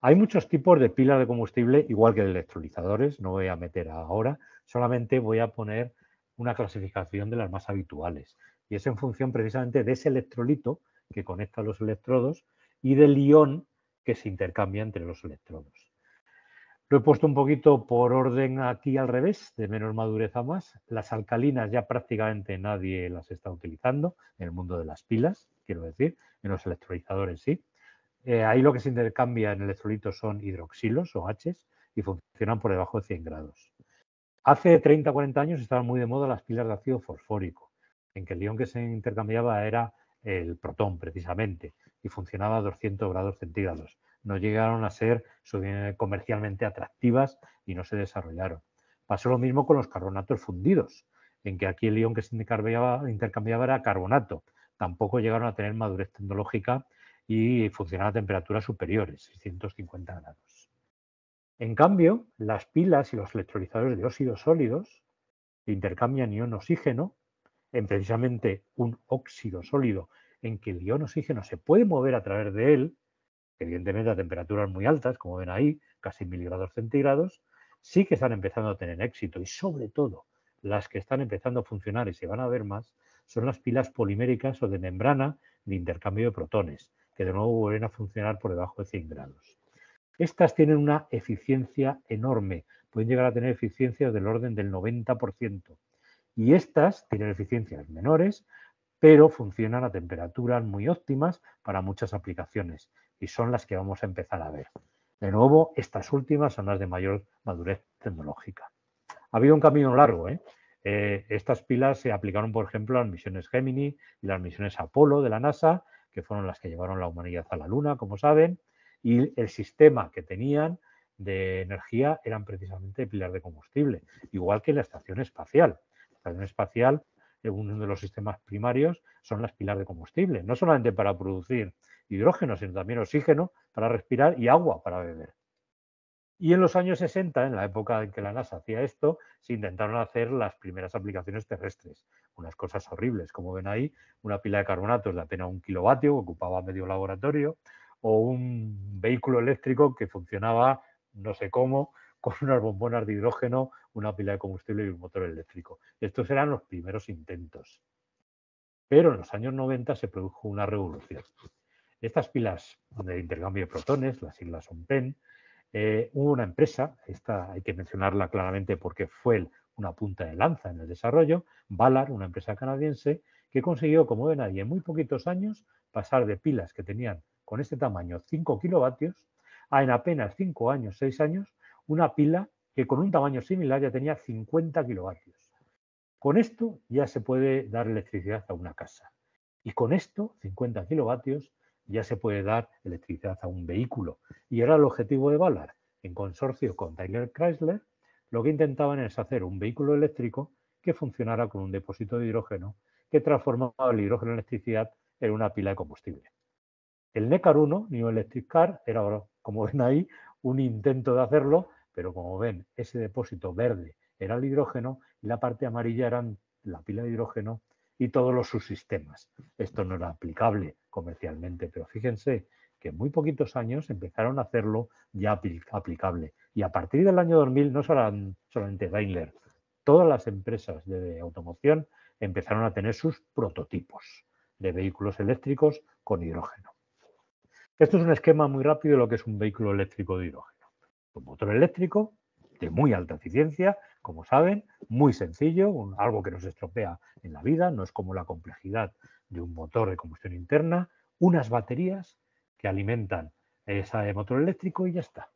Hay muchos tipos de pilas de combustible, igual que de electrolizadores, no voy a meter ahora, solamente voy a poner una clasificación de las más habituales. Y es en función precisamente de ese electrolito que conecta los electrodos y del ion que se intercambia entre los electrodos. Lo he puesto un poquito por orden aquí al revés, de menos madurez a más. Las alcalinas ya prácticamente nadie las está utilizando en el mundo de las pilas, quiero decir, en los electrolizadores sí. Ahí lo que se intercambia en electrolitos son hidroxilos o Hs y funcionan por debajo de 100 grados. Hace 30 o 40 años estaban muy de moda las pilas de ácido fosfórico, en que el ion que se intercambiaba era el protón precisamente y funcionaba a 200 grados centígrados. No llegaron a ser comercialmente atractivas y no se desarrollaron. Pasó lo mismo con los carbonatos fundidos, en que aquí el ion que se intercambiaba era carbonato. Tampoco llegaron a tener madurez tecnológica y funcionar a temperaturas superiores, 650 grados. En cambio, las pilas y los electrolizadores de óxidos sólidos intercambian ion oxígeno en precisamente un óxido sólido en que el ion oxígeno se puede mover a través de él, evidentemente a temperaturas muy altas, como ven ahí, casi 1000 grados centígrados, sí que están empezando a tener éxito y sobre todo las que están empezando a funcionar y se van a ver más son las pilas poliméricas o de membrana de intercambio de protones, que de nuevo vuelven a funcionar por debajo de 100 grados. Estas tienen una eficiencia enorme, pueden llegar a tener eficiencias del orden del 90%. Y estas tienen eficiencias menores, pero funcionan a temperaturas muy óptimas para muchas aplicaciones y son las que vamos a empezar a ver. De nuevo, estas últimas son las de mayor madurez tecnológica. Ha habido un camino largo, ¿eh? Estas pilas se aplicaron, por ejemplo, a las misiones Gemini y las misiones Apolo de la NASA, que fueron las que llevaron la humanidad a la Luna, como saben, y el sistema que tenían de energía eran precisamente pilas de combustible, igual que la estación espacial. La estación espacial, uno de los sistemas primarios, son las pilas de combustible, no solamente para producir hidrógeno, sino también oxígeno para respirar y agua para beber. Y en los años 60, en la época en que la NASA hacía esto, se intentaron hacer las primeras aplicaciones terrestres. Unas cosas horribles, como ven ahí, una pila de carbonatos de apenas 1 kilovatio, que ocupaba medio laboratorio, o un vehículo eléctrico que funcionaba no sé cómo, con unas bombonas de hidrógeno, una pila de combustible y un motor eléctrico. Estos eran los primeros intentos. Pero en los años 90 se produjo una revolución. Estas pilas de intercambio de protones, las siglas son PEN, hubo una empresa, esta hay que mencionarla claramente porque fue una punta de lanza en el desarrollo, Ballard, una empresa canadiense, que consiguió, como ven ahí, en muy poquitos años pasar de pilas que tenían con este tamaño 5 kilovatios a en apenas 5 años, 6 años, una pila que con un tamaño similar ya tenía 50 kilovatios. Con esto ya se puede dar electricidad a una casa. Y con esto, 50 kilovatios, ya se puede dar electricidad a un vehículo. Y era el objetivo de Ballard, en consorcio con Daimler Chrysler, lo que intentaban es hacer un vehículo eléctrico que funcionara con un depósito de hidrógeno que transformaba el hidrógeno en electricidad en una pila de combustible. El NECAR 1, New Electric Car, era, como ven ahí, un intento de hacerlo, pero como ven, ese depósito verde era el hidrógeno y la parte amarilla eran la pila de hidrógeno y todos los subsistemas. Esto no era aplicable comercialmente, pero fíjense que en muy poquitos años empezaron a hacerlo ya aplicable. Y a partir del año 2000, no solamente Daimler, todas las empresas de automoción empezaron a tener sus prototipos de vehículos eléctricos con hidrógeno. Esto es un esquema muy rápido de lo que es un vehículo eléctrico de hidrógeno. Un motor eléctrico de muy alta eficiencia, como saben, muy sencillo, algo que nos estropea en la vida, no es como la complejidad de un motor de combustión interna, unas baterías que alimentan ese motor eléctrico y ya está.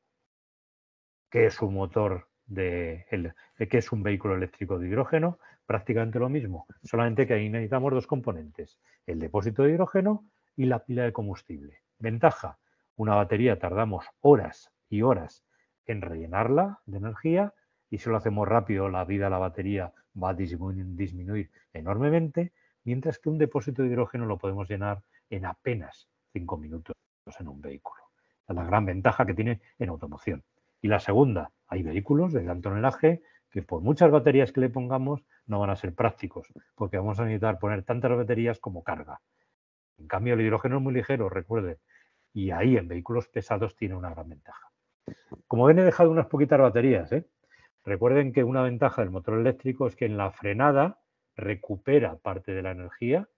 ¿Qué es un motor qué es un vehículo eléctrico de hidrógeno? Prácticamente lo mismo, solamente que ahí necesitamos dos componentes, el depósito de hidrógeno y la pila de combustible. Ventaja, una batería tardamos horas y horas en rellenarla de energía y si lo hacemos rápido la vida de la batería va a disminuir enormemente, mientras que un depósito de hidrógeno lo podemos llenar en apenas 5 minutos en un vehículo. Es la gran ventaja que tiene en automoción. Y la segunda, hay vehículos de gran tonelaje que por muchas baterías que le pongamos no van a ser prácticos, porque vamos a necesitar poner tantas baterías como carga. En cambio, el hidrógeno es muy ligero, recuerden, y ahí en vehículos pesados tiene una gran ventaja. Como ven, he dejado unas poquitas baterías. Recuerden que una ventaja del motor eléctrico es que en la frenada recupera parte de la energía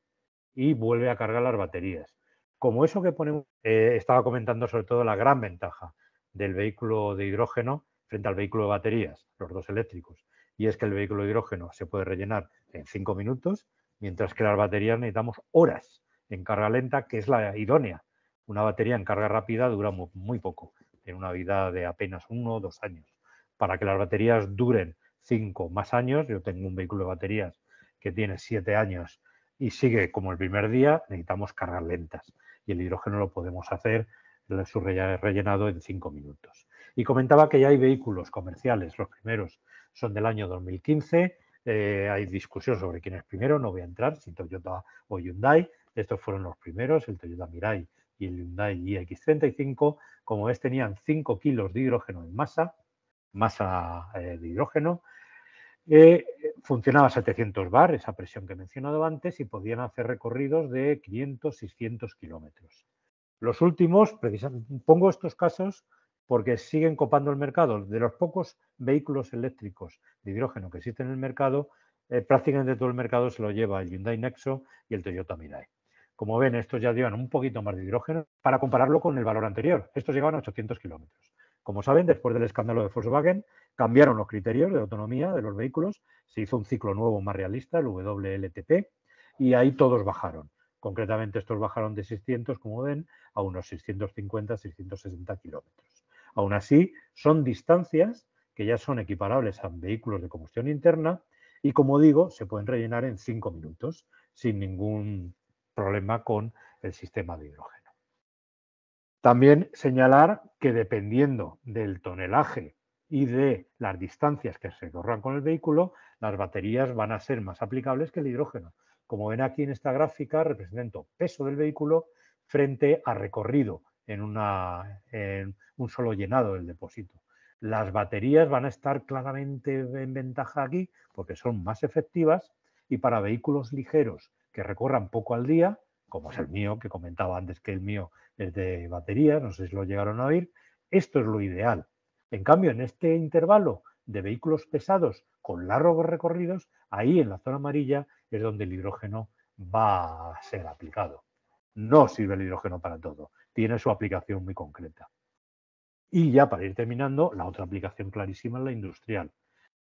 y vuelve a cargar las baterías. Como eso que ponemos, estaba comentando sobre todo la gran ventaja del vehículo de hidrógeno frente al vehículo de baterías, los dos eléctricos, y es que el vehículo de hidrógeno se puede rellenar en 5 minutos, mientras que las baterías necesitamos horas en carga lenta, que es la idónea. Una batería en carga rápida dura muy poco, tiene una vida de apenas 1 o 2 años. Para que las baterías duren 5 más años, yo tengo un vehículo de baterías que tiene 7 años y sigue como el primer día, necesitamos cargas lentas. Y el hidrógeno lo podemos hacer su rellenado en 5 minutos. Y comentaba que ya hay vehículos comerciales, los primeros son del año 2015, hay discusión sobre quién es primero, no voy a entrar, si Toyota o Hyundai, estos fueron los primeros, el Toyota Mirai y el Hyundai iX35, como ves tenían 5 kilos de hidrógeno en masa de hidrógeno, funcionaba a 700 bar, esa presión que he mencionado antes, y podían hacer recorridos de 500, 600 kilómetros. Los últimos, precisamente, pongo estos casos porque siguen copando el mercado. De los pocos vehículos eléctricos de hidrógeno que existen en el mercado, prácticamente todo el mercado se lo lleva el Hyundai Nexo y el Toyota Mirai. Como ven, estos ya llevan un poquito más de hidrógeno para compararlo con el valor anterior. Estos llegaban a 800 kilómetros. Como saben, después del escándalo de Volkswagen, cambiaron los criterios de autonomía de los vehículos, se hizo un ciclo nuevo más realista, el WLTP, y ahí todos bajaron. Concretamente, estos bajaron de 600, como ven, a unos 650, 660 kilómetros. Aún así, son distancias que ya son equiparables a vehículos de combustión interna y, como digo, se pueden rellenar en 5 minutos sin ningún problema con el sistema de hidrógeno. También señalar que dependiendo del tonelaje y de las distancias que se corran con el vehículo, las baterías van a ser más aplicables que el hidrógeno. Como ven aquí en esta gráfica, represento peso del vehículo frente a recorrido en un solo llenado del depósito. Las baterías van a estar claramente en ventaja aquí porque son más efectivas y para vehículos ligeros que recorran poco al día, como es el mío, que comentaba antes que el mío es de baterías, no sé si lo llegaron a oír, esto es lo ideal. En cambio, en este intervalo de vehículos pesados con largos recorridos, ahí en la zona amarilla es donde el hidrógeno va a ser aplicado. No sirve el hidrógeno para todo, tiene su aplicación muy concreta. Y ya para ir terminando, la otra aplicación clarísima es la industrial.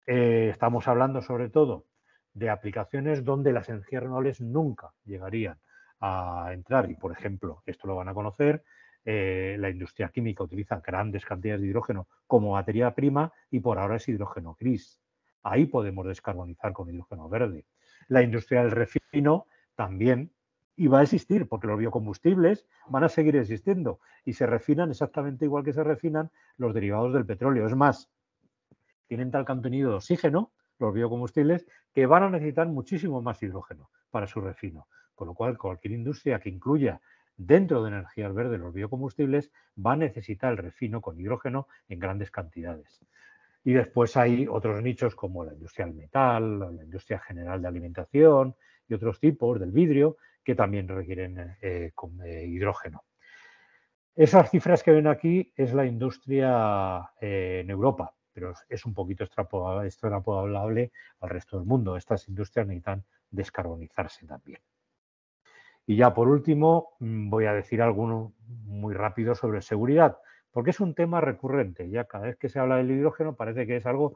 Estamos hablando sobre todo de aplicaciones donde las energías renovables nunca llegarían a entrar y, por ejemplo, esto lo van a conocer, la industria química utiliza grandes cantidades de hidrógeno como materia prima y por ahora es hidrógeno gris. Ahí podemos descarbonizar con hidrógeno verde. La industria del refino también iba a existir porque los biocombustibles van a seguir existiendo y se refinan exactamente igual que se refinan los derivados del petróleo. Es más, tienen tal contenido de oxígeno, los biocombustibles, que van a necesitar muchísimo más hidrógeno para su refino. Con lo cual, cualquier industria que incluya dentro de energías verdes los biocombustibles va a necesitar el refino con hidrógeno en grandes cantidades. Y después hay otros nichos como la industria del metal, la industria general de alimentación y otros tipos del vidrio que también requieren hidrógeno. Esas cifras que ven aquí es la industria en Europa, pero es un poquito extrapolable al resto del mundo. Estas industrias necesitan descarbonizarse también. Y ya por último voy a decir algo muy rápido sobre seguridad, porque es un tema recurrente. Ya cada vez que se habla del hidrógeno parece que es algo,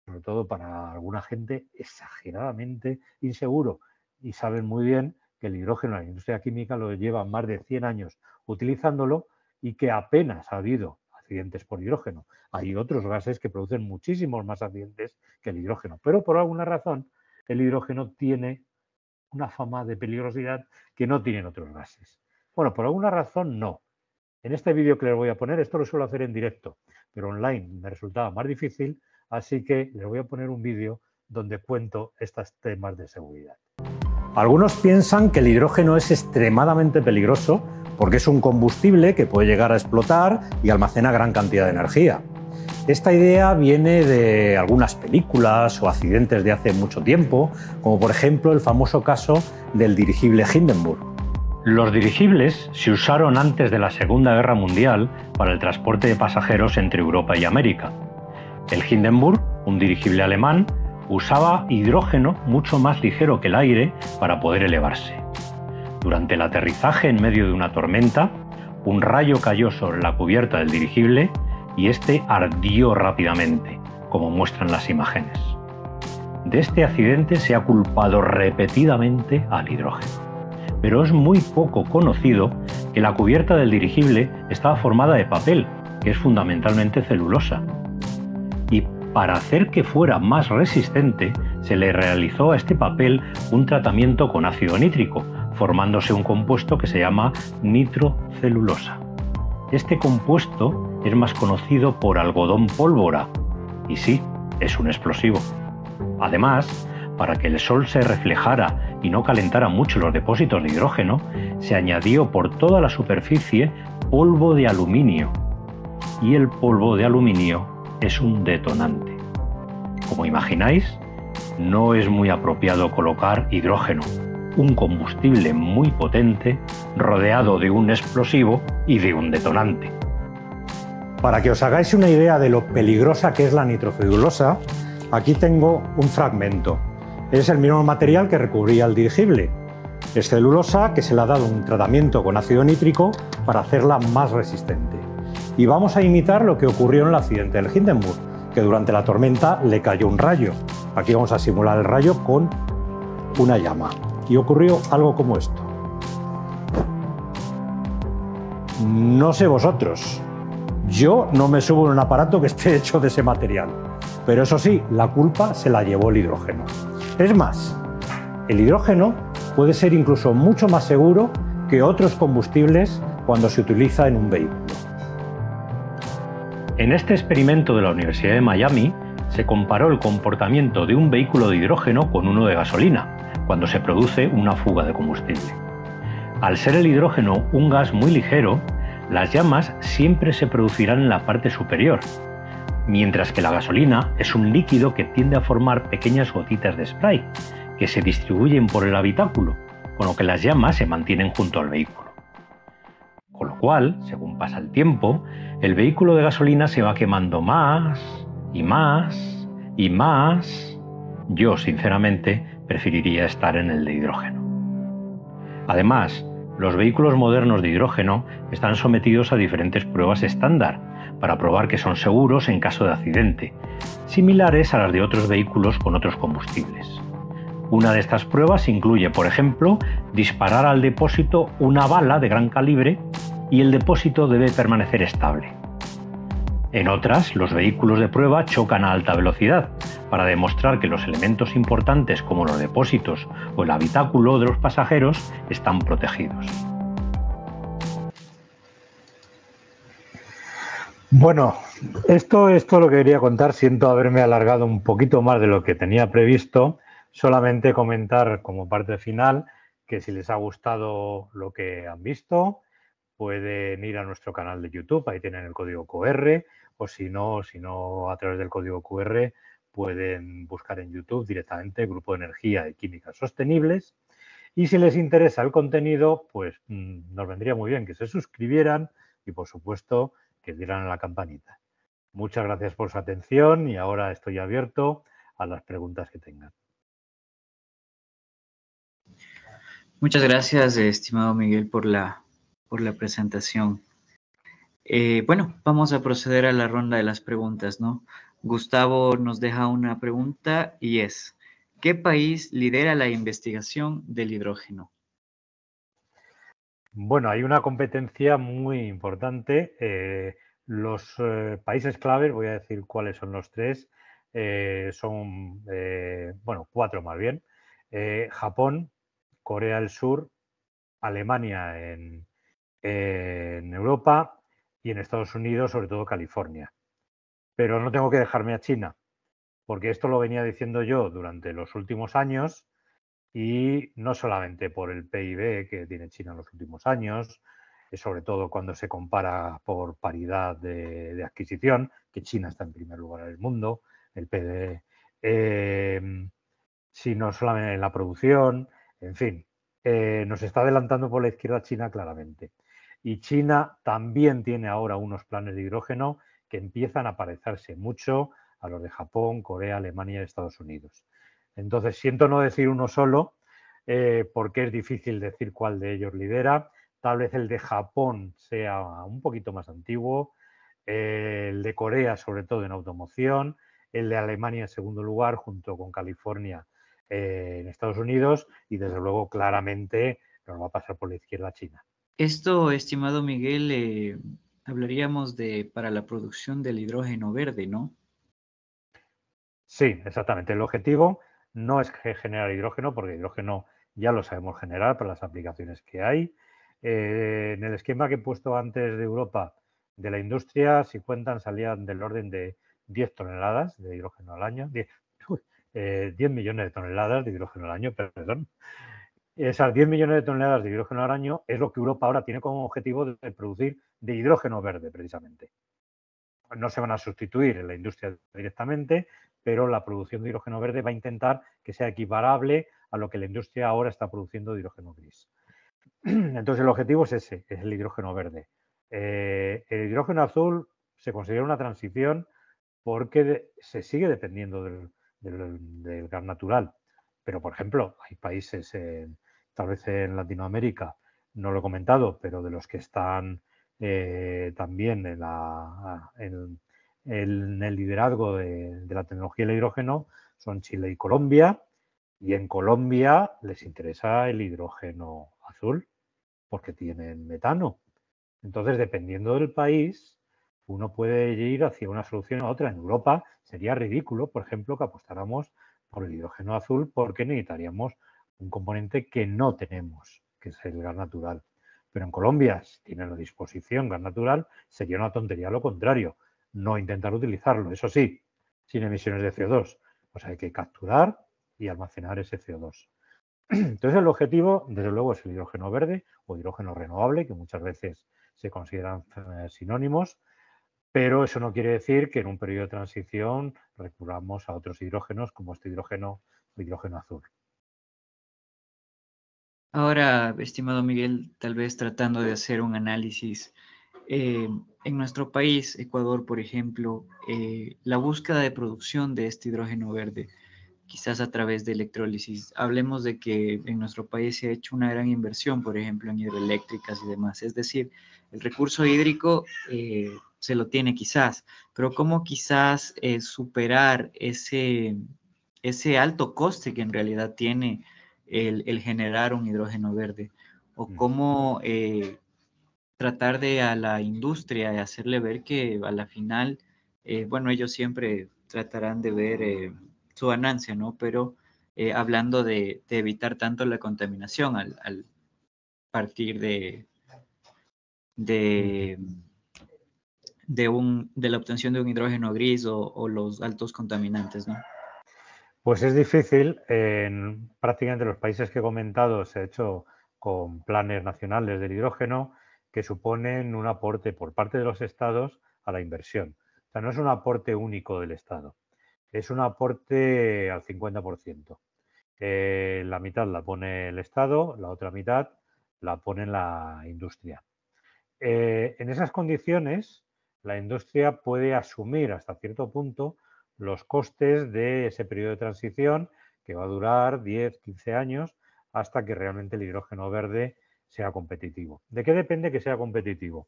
sobre todo para alguna gente, exageradamente inseguro. Y saben muy bien que el hidrógeno, la industria química, lo lleva más de 100 años utilizándolo y que apenas ha habido accidentes por hidrógeno. Hay otros gases que producen muchísimos más accidentes que el hidrógeno, pero por alguna razón el hidrógeno tiene una fama de peligrosidad que no tienen otros gases. Bueno, por alguna razón no. En este vídeo que les voy a poner, esto lo suelo hacer en directo, pero online me resultaba más difícil, así que les voy a poner un vídeo donde cuento estos temas de seguridad. Algunos piensan que el hidrógeno es extremadamente peligroso porque es un combustible que puede llegar a explotar y almacena gran cantidad de energía. Esta idea viene de algunas películas o accidentes de hace mucho tiempo, como por ejemplo el famoso caso del dirigible Hindenburg. Los dirigibles se usaron antes de la Segunda Guerra Mundial para el transporte de pasajeros entre Europa y América. El Hindenburg, un dirigible alemán, usaba hidrógeno mucho más ligero que el aire para poder elevarse. Durante el aterrizaje en medio de una tormenta, un rayo cayó sobre la cubierta del dirigible y este ardió rápidamente, como muestran las imágenes. De este accidente se ha culpado repetidamente al hidrógeno, pero es muy poco conocido que la cubierta del dirigible estaba formada de papel, que es fundamentalmente celulosa. Y para hacer que fuera más resistente, se le realizó a este papel un tratamiento con ácido nítrico, formándose un compuesto que se llama nitrocelulosa. Este compuesto es más conocido por algodón pólvora, y sí, es un explosivo. Además, para que el sol se reflejara y no calentara mucho los depósitos de hidrógeno, se añadió por toda la superficie polvo de aluminio. Y el polvo de aluminio es un detonante. Como imagináis, no es muy apropiado colocar hidrógeno, un combustible muy potente, rodeado de un explosivo y de un detonante. Para que os hagáis una idea de lo peligrosa que es la nitrocelulosa, aquí tengo un fragmento. Es el mismo material que recubría el dirigible. Es celulosa que se le ha dado un tratamiento con ácido nítrico para hacerla más resistente. Y vamos a imitar lo que ocurrió en el accidente del Hindenburg, que durante la tormenta le cayó un rayo. Aquí vamos a simular el rayo con una llama. Y ocurrió algo como esto. No sé vosotros, yo no me subo en un aparato que esté hecho de ese material, pero eso sí, la culpa se la llevó el hidrógeno. Es más, el hidrógeno puede ser incluso mucho más seguro que otros combustibles cuando se utiliza en un vehículo. En este experimento de la Universidad de Miami se comparó el comportamiento de un vehículo de hidrógeno con uno de gasolina, cuando se produce una fuga de combustible. Al ser el hidrógeno un gas muy ligero, las llamas siempre se producirán en la parte superior, mientras que la gasolina es un líquido que tiende a formar pequeñas gotitas de spray, que se distribuyen por el habitáculo, con lo que las llamas se mantienen junto al vehículo. Con lo cual, según pasa el tiempo, el vehículo de gasolina se va quemando más y más y más. Yo, sinceramente, preferiría estar en el de hidrógeno. Además, los vehículos modernos de hidrógeno están sometidos a diferentes pruebas estándar para probar que son seguros en caso de accidente, similares a las de otros vehículos con otros combustibles. Una de estas pruebas incluye, por ejemplo, disparar al depósito una bala de gran calibre y el depósito debe permanecer estable. En otras, los vehículos de prueba chocan a alta velocidad para demostrar que los elementos importantes como los depósitos o el habitáculo de los pasajeros están protegidos. Bueno, esto es todo lo que quería contar. Siento haberme alargado un poquito más de lo que tenía previsto. Solamente comentar como parte final que si les ha gustado lo que han visto, pueden ir a nuestro canal de YouTube, ahí tienen el código QR, o si no a través del código QR pueden buscar en YouTube directamente Grupo de Energía y Químicas Sostenibles. Y si les interesa el contenido, pues nos vendría muy bien que se suscribieran y, por supuesto, que dieran a la campanita. Muchas gracias por su atención y ahora estoy abierto a las preguntas que tengan. Muchas gracias, estimado Miguel, por la presentación. Bueno, vamos a proceder a la ronda de las preguntas, ¿no? Gustavo nos deja una pregunta y es, ¿qué país lidera la investigación del hidrógeno? Bueno, hay una competencia muy importante. Los países claves, voy a decir cuáles son los tres, son, bueno, cuatro más bien. Japón, Corea del Sur, Alemania en Europa y en Estados Unidos, sobre todo California. Pero no tengo que dejarme a China, porque esto lo venía diciendo yo durante los últimos años y no solamente por el PIB que tiene China en los últimos años, sobre todo cuando se compara por paridad de adquisición, que China está en primer lugar en el mundo, el PIB, sino solamente en la producción, en fin, nos está adelantando por la izquierda China claramente. Y China también tiene ahora unos planes de hidrógeno que empiezan a parecerse mucho a los de Japón, Corea, Alemania y Estados Unidos. Entonces, siento no decir uno solo, porque es difícil decir cuál de ellos lidera. Tal vez el de Japón sea un poquito más antiguo, el de Corea, sobre todo en automoción, el de Alemania en segundo lugar, junto con California en Estados Unidos, y desde luego claramente nos va a pasar por la izquierda China. Esto, estimado Miguel, hablaríamos de para la producción del hidrógeno verde, ¿no? Sí, exactamente. El objetivo no es generar hidrógeno, porque hidrógeno ya lo sabemos generar para las aplicaciones que hay. En el esquema que he puesto antes de Europa, de la industria, si cuentan, salían del orden de 10 toneladas de hidrógeno al año, 10 millones de toneladas de hidrógeno al año, perdón. Esas 10 millones de toneladas de hidrógeno al año es lo que Europa ahora tiene como objetivo de producir de hidrógeno verde, precisamente. No se van a sustituir en la industria directamente, pero la producción de hidrógeno verde va a intentar que sea equiparable a lo que la industria ahora está produciendo de hidrógeno gris. Entonces el objetivo es ese, es el hidrógeno verde. El hidrógeno azul se considera una transición porque se sigue dependiendo del gas natural. Pero, por ejemplo, hay países, tal vez en Latinoamérica, no lo he comentado, pero de los que están también en el liderazgo de la tecnología del hidrógeno son Chile y Colombia. Y en Colombia les interesa el hidrógeno azul porque tienen metano. Entonces, dependiendo del país, uno puede ir hacia una solución a otra. En Europa sería ridículo, por ejemplo, que apostáramos por el hidrógeno azul porque necesitaríamos un componente que no tenemos, que es el gas natural. Pero en Colombia, si tienen a disposición gas natural, sería una tontería lo contrario, no intentar utilizarlo. Eso sí, sin emisiones de CO2. Pues hay que capturar y almacenar ese CO2. Entonces el objetivo, desde luego, es el hidrógeno verde o hidrógeno renovable, que muchas veces se consideran sinónimos, pero eso no quiere decir que en un periodo de transición recurramos a otros hidrógenos como este hidrógeno o hidrógeno azul. Ahora, estimado Miguel, tal vez tratando de hacer un análisis, en nuestro país, Ecuador, por ejemplo, la búsqueda de producción de este hidrógeno verde, quizás a través de electrólisis, hablemos de que en nuestro país se ha hecho una gran inversión, por ejemplo, en hidroeléctricas y demás, es decir, el recurso hídrico se lo tiene quizás, pero ¿cómo quizás superar ese alto coste que en realidad tiene el generar un hidrógeno verde? ¿O cómo tratar de a la industria y hacerle ver que a la final, bueno, ellos siempre tratarán de ver su ganancia, ¿no? Pero hablando de evitar tanto la contaminación al partir de de la obtención de un hidrógeno gris o los altos contaminantes, ¿no? Pues es difícil. En prácticamente los países que he comentado se ha hecho con planes nacionales del hidrógeno que suponen un aporte por parte de los estados a la inversión. O sea, no es un aporte único del Estado, es un aporte al 50%. La mitad la pone el Estado, la otra mitad la pone la industria. En esas condiciones, la industria puede asumir hasta cierto punto los costes de ese periodo de transición que va a durar 10, 15 años hasta que realmente el hidrógeno verde sea competitivo. ¿De qué depende que sea competitivo?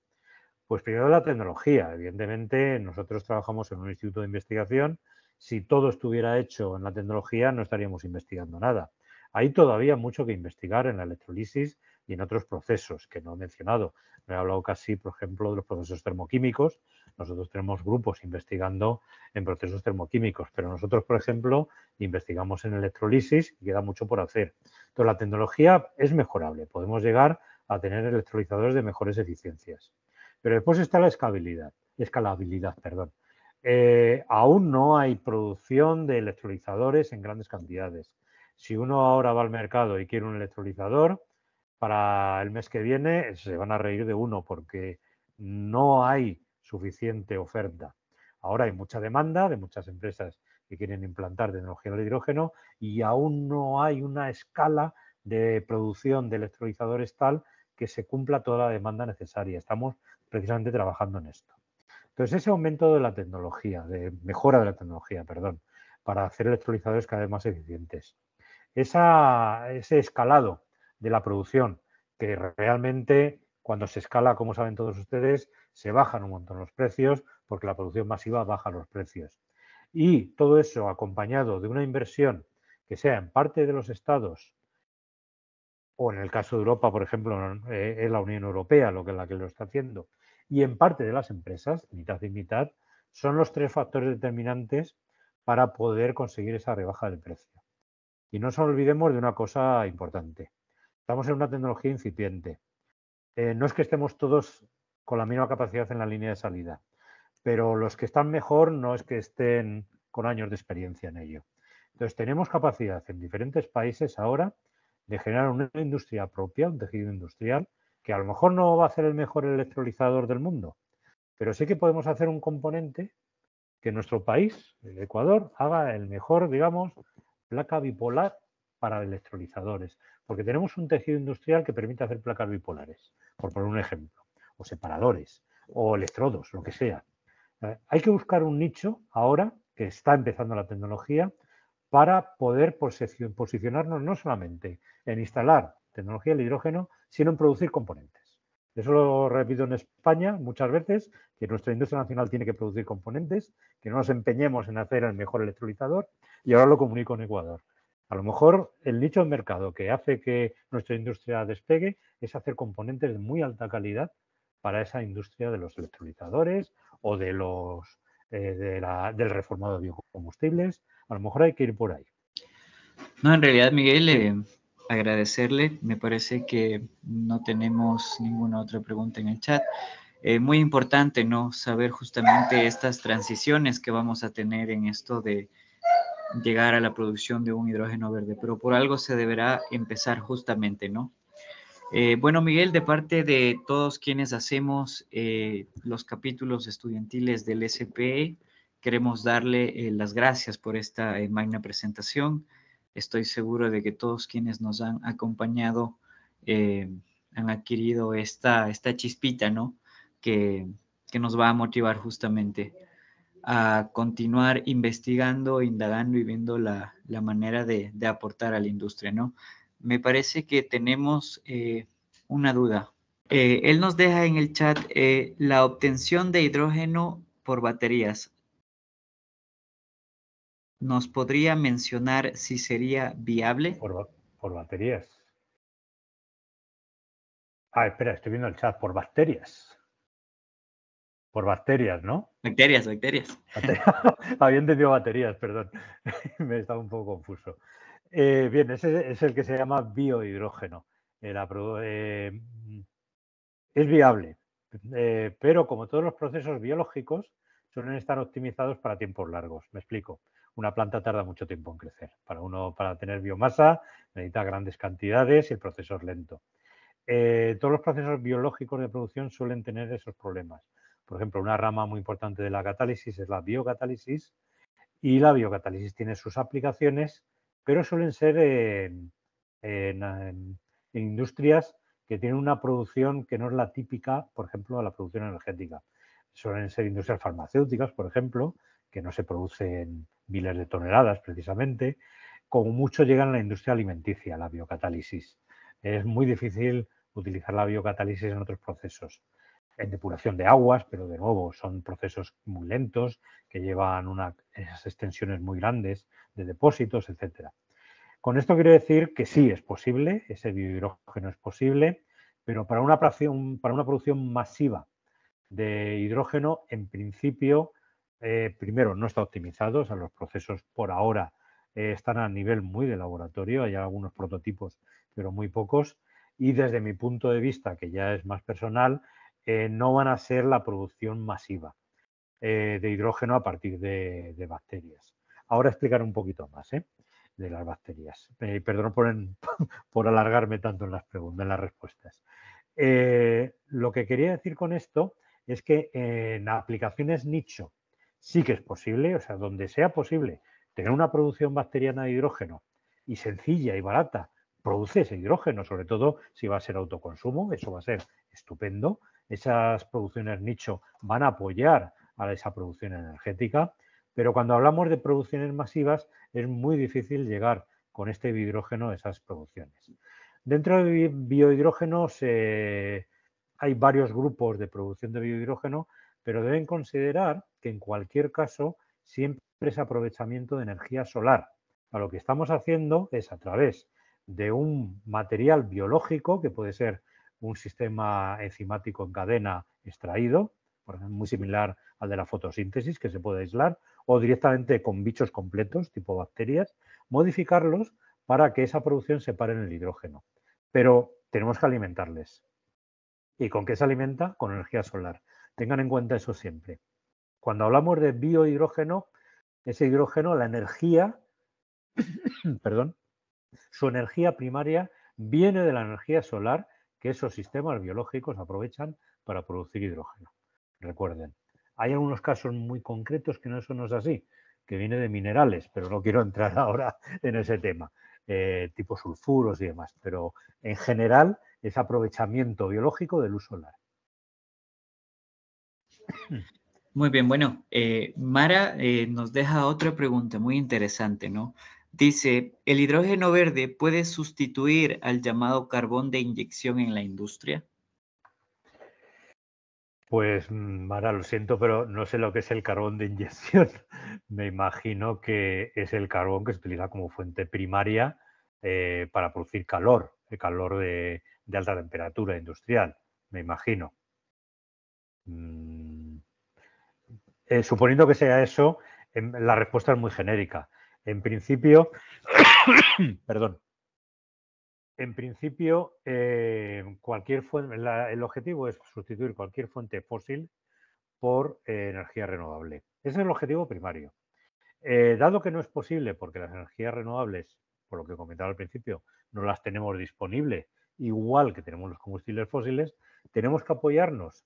Pues primero la tecnología. Evidentemente, nosotros trabajamos en un instituto de investigación. Si todo estuviera hecho en la tecnología, no estaríamos investigando nada. Hay todavía mucho que investigar en la electrolisis y en otros procesos que no he mencionado. Me he hablado casi, por ejemplo, de los procesos termoquímicos. Nosotros tenemos grupos investigando en procesos termoquímicos, pero nosotros, por ejemplo, investigamos en electrolisis y queda mucho por hacer. Entonces, la tecnología es mejorable. Podemos llegar a tener electrolizadores de mejores eficiencias. Pero después está la escalabilidad, perdón. Aún no hay producción de electrolizadores en grandes cantidades. Si uno ahora va al mercado y quiere un electrolizador, para el mes que viene se van a reír de uno porque no hay suficiente oferta. Ahora hay mucha demanda de muchas empresas que quieren implantar tecnología del hidrógeno y aún no hay una escala de producción de electrolizadores tal que se cumpla toda la demanda necesaria. Estamos precisamente trabajando en esto. Entonces, ese aumento de la tecnología, de mejora de la tecnología, perdón, para hacer electrolizadores cada vez más eficientes. Ese escalado de la producción, que realmente cuando se escala, como saben todos ustedes, se bajan un montón los precios porque la producción masiva baja los precios. Y todo eso acompañado de una inversión que sea en parte de los estados o en el caso de Europa, por ejemplo, es la Unión Europea la que lo está haciendo, y en parte de las empresas, mitad y mitad, son los tres factores determinantes para poder conseguir esa rebaja del precio. Y no nos olvidemos de una cosa importante. Estamos en una tecnología incipiente. No es que estemos todos con la misma capacidad en la línea de salida, pero los que están mejor no es que estén con años de experiencia en ello. Entonces, tenemos capacidad en diferentes países ahora de generar una industria propia, un tejido industrial, que a lo mejor no va a ser el mejor electrolizador del mundo, pero sí que podemos hacer un componente que nuestro país, el Ecuador, haga el mejor, digamos, placa bipolar para electrolizadores, porque tenemos un tejido industrial que permite hacer placas bipolares, por poner un ejemplo, o separadores, o electrodos, lo que sea. Hay que buscar un nicho ahora que está empezando la tecnología para poder posicionarnos no solamente en instalar tecnología del hidrógeno, sino en producir componentes. Eso lo repito en España muchas veces, que nuestra industria nacional tiene que producir componentes, que no nos empeñemos en hacer el mejor electrolizador, y ahora lo comunico en Ecuador. A lo mejor el nicho de mercado que hace que nuestra industria despegue es hacer componentes de muy alta calidad para esa industria de los electrolizadores o de del reformado de biocombustibles. A lo mejor hay que ir por ahí. No, en realidad, Miguel, agradecerle. Me parece que no tenemos ninguna otra pregunta en el chat. Muy importante, ¿no? Saber justamente estas transiciones que vamos a tener en esto de llegar a la producción de un hidrógeno verde, pero por algo se deberá empezar justamente, ¿no? Bueno, Miguel, de parte de todos quienes hacemos los capítulos estudiantiles del SPE, queremos darle las gracias por esta magna presentación. Estoy seguro de que todos quienes nos han acompañado han adquirido esta chispita, ¿no? Que nos va a motivar justamente a continuar investigando, indagando y viendo la manera de aportar a la industria, ¿no? Me parece que tenemos una duda. Él nos deja en el chat la obtención de hidrógeno por baterías. ¿Nos podría mencionar si sería viable? Por baterías. Espera, estoy viendo el chat. Por bacterias. Por bacterias, ¿no? Bacterias. Había entendido baterías, perdón. Me estaba un poco confuso. Bien, ese es el que se llama biohidrógeno. Es viable. pero como todos los procesos biológicos, suelen estar optimizados para tiempos largos. Me explico. Una planta tarda mucho tiempo en crecer. Para tener biomasa necesita grandes cantidades y el proceso es lento. Todos los procesos biológicos de producción suelen tener esos problemas. Por ejemplo, una rama muy importante de la catálisis es la biocatálisis, y la biocatálisis tiene sus aplicaciones, pero suelen ser en industrias que tienen una producción que no es la típica, por ejemplo, a la producción energética. Suelen ser industrias farmacéuticas, por ejemplo, que no se producen miles de toneladas precisamente. Como mucho llegan a la industria alimenticia, la biocatálisis. Es muy difícil utilizar la biocatálisis en otros procesos. En depuración de aguas, pero de nuevo son procesos muy lentos que llevan esas extensiones muy grandes de depósitos, etcétera. Con esto quiero decir que sí es posible, ese biohidrógeno es posible, pero para una producción masiva de hidrógeno, en principio, primero no está optimizado, o sea, los procesos por ahora están a nivel muy de laboratorio, hay algunos prototipos, pero muy pocos, y desde mi punto de vista, que ya es más personal, no van a ser la producción masiva de hidrógeno a partir de bacterias. Ahora explicaré un poquito más de las bacterias. Perdón por alargarme tanto en las preguntas, en las respuestas. Lo que quería decir con esto es que en aplicaciones nicho sí que es posible, o sea, donde sea posible tener una producción bacteriana de hidrógeno y sencilla y barata, produce ese hidrógeno, sobre todo si va a ser autoconsumo, eso va a ser estupendo. Esas producciones nicho van a apoyar a esa producción energética, pero cuando hablamos de producciones masivas es muy difícil llegar con este hidrógeno a esas producciones. Dentro de biohidrógenos hay varios grupos de producción de biohidrógeno, pero deben considerar que en cualquier caso siempre es aprovechamiento de energía solar. Lo que estamos haciendo es a través de un material biológico, que puede ser un sistema enzimático en cadena extraído, por ejemplo, muy similar al de la fotosíntesis, que se puede aislar, o directamente con bichos completos, tipo bacterias, modificarlos para que esa producción se pare en el hidrógeno. Pero tenemos que alimentarles. ¿Y con qué se alimenta? Con energía solar. Tengan en cuenta eso siempre. Cuando hablamos de biohidrógeno, ese hidrógeno, la energía, perdón, su energía primaria viene de la energía solar que esos sistemas biológicos aprovechan para producir hidrógeno. Recuerden, hay algunos casos muy concretos que eso no es así, que viene de minerales, pero no quiero entrar ahora en ese tema, tipo sulfuros y demás, pero en general es aprovechamiento biológico de luz solar. Muy bien, bueno, Mara nos deja otra pregunta muy interesante, ¿no? Dice, ¿el hidrógeno verde puede sustituir al llamado carbón de inyección en la industria? Pues, Mara, lo siento, pero no sé lo que es el carbón de inyección. Me imagino que es el carbón que se utiliza como fuente primaria para producir calor, el calor de alta temperatura industrial, me imagino. Mm, suponiendo que sea eso, la respuesta es muy genérica. En principio, perdón, en principio, cualquier fuente, el objetivo es sustituir cualquier fuente fósil por energía renovable. Ese es el objetivo primario. Dado que no es posible, porque las energías renovables, por lo que comentaba al principio, no las tenemos disponibles, igual que tenemos los combustibles fósiles, tenemos que apoyarnos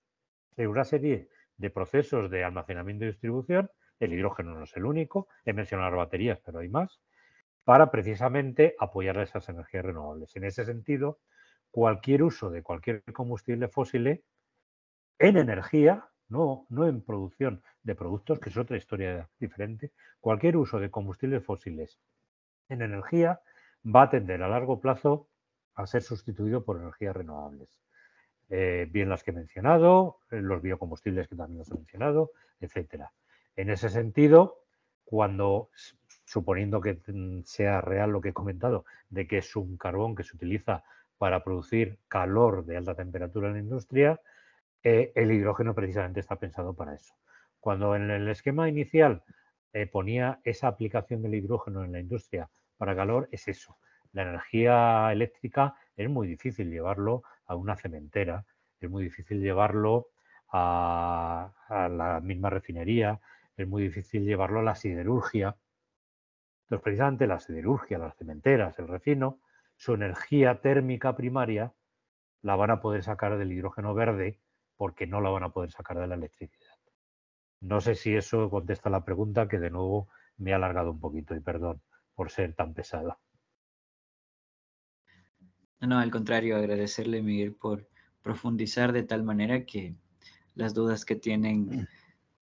en una serie de procesos de almacenamiento y distribución. El hidrógeno no es el único, he mencionado las baterías, pero hay más, para precisamente apoyar a esas energías renovables. En ese sentido, cualquier uso de cualquier combustible fósil en energía, no en producción de productos, que es otra historia diferente, cualquier uso de combustibles fósiles en energía va a tender a largo plazo a ser sustituido por energías renovables. Bien las que he mencionado, los biocombustibles que también los he mencionado, etcétera. En ese sentido, cuando, suponiendo que sea real lo que he comentado, de que es un carbón que se utiliza para producir calor de alta temperatura en la industria, el hidrógeno precisamente está pensado para eso. Cuando en el esquema inicial ponía esa aplicación del hidrógeno en la industria para calor, es eso. La energía eléctrica es muy difícil llevarlo a una cementera, es muy difícil llevarlo a la misma refinería, es muy difícil llevarlo a la siderurgia. Entonces, precisamente la siderurgia, las cementeras, el refino, su energía térmica primaria la van a poder sacar del hidrógeno verde porque no la van a poder sacar de la electricidad. No sé si eso contesta la pregunta, que de nuevo me he alargado un poquito y perdón por ser tan pesado. No, al contrario, agradecerle, Miguel, por profundizar de tal manera que las dudas que tienen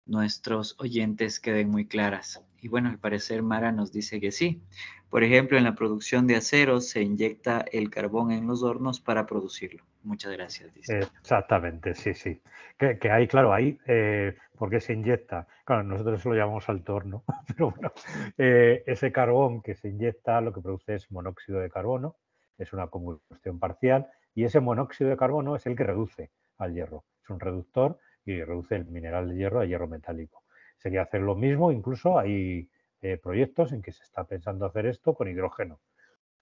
nuestros oyentes queden muy claras. Y bueno, al parecer Mara nos dice que sí. Por ejemplo, en la producción de acero se inyecta el carbón en los hornos para producirlo. Muchas gracias, dice. Exactamente, sí, sí. Que hay, claro, ahí, porque se inyecta, claro, nosotros eso lo llamamos al torno, pero bueno, ese carbón que se inyecta lo que produce es monóxido de carbono, es una combustión parcial, y ese monóxido de carbono es el que reduce al hierro. Es un reductor y reduce el mineral de hierro a hierro metálico. Sería hacer lo mismo, incluso hay proyectos en que se está pensando hacer esto con hidrógeno.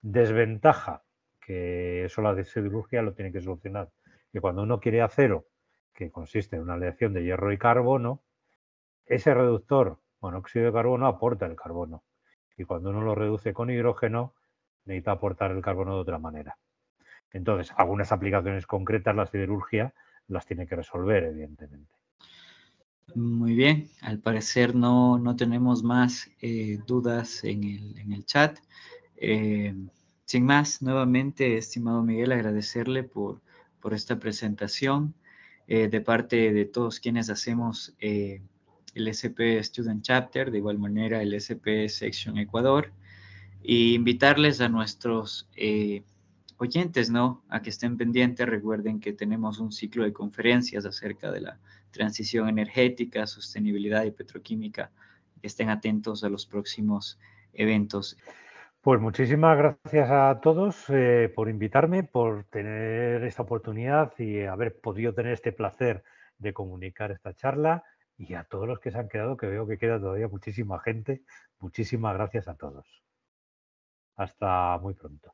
Desventaja, que eso la siderurgia lo tiene que solucionar, que cuando uno quiere acero, que consiste en una aleación de hierro y carbono, ese reductor monóxido de carbono aporta el carbono. Y cuando uno lo reduce con hidrógeno, necesita aportar el carbono de otra manera. Entonces, algunas aplicaciones concretas la siderurgia las tiene que resolver, evidentemente. Muy bien, al parecer no tenemos más dudas en el chat. Eh, Sin más, nuevamente, estimado Miguel, agradecerle por esta presentación de parte de todos quienes hacemos el SP Student Chapter, de igual manera el SP Section Ecuador, y invitarles a nuestros oyentes, ¿no? A que estén pendientes. Recuerden que tenemos un ciclo de conferencias acerca de la transición energética, sostenibilidad y petroquímica. Que estén atentos a los próximos eventos. Pues muchísimas gracias a todos por invitarme, por tener esta oportunidad y haber podido tener este placer de comunicar esta charla, y a todos los que se han quedado, que veo que queda todavía muchísima gente. Muchísimas gracias a todos. Hasta muy pronto.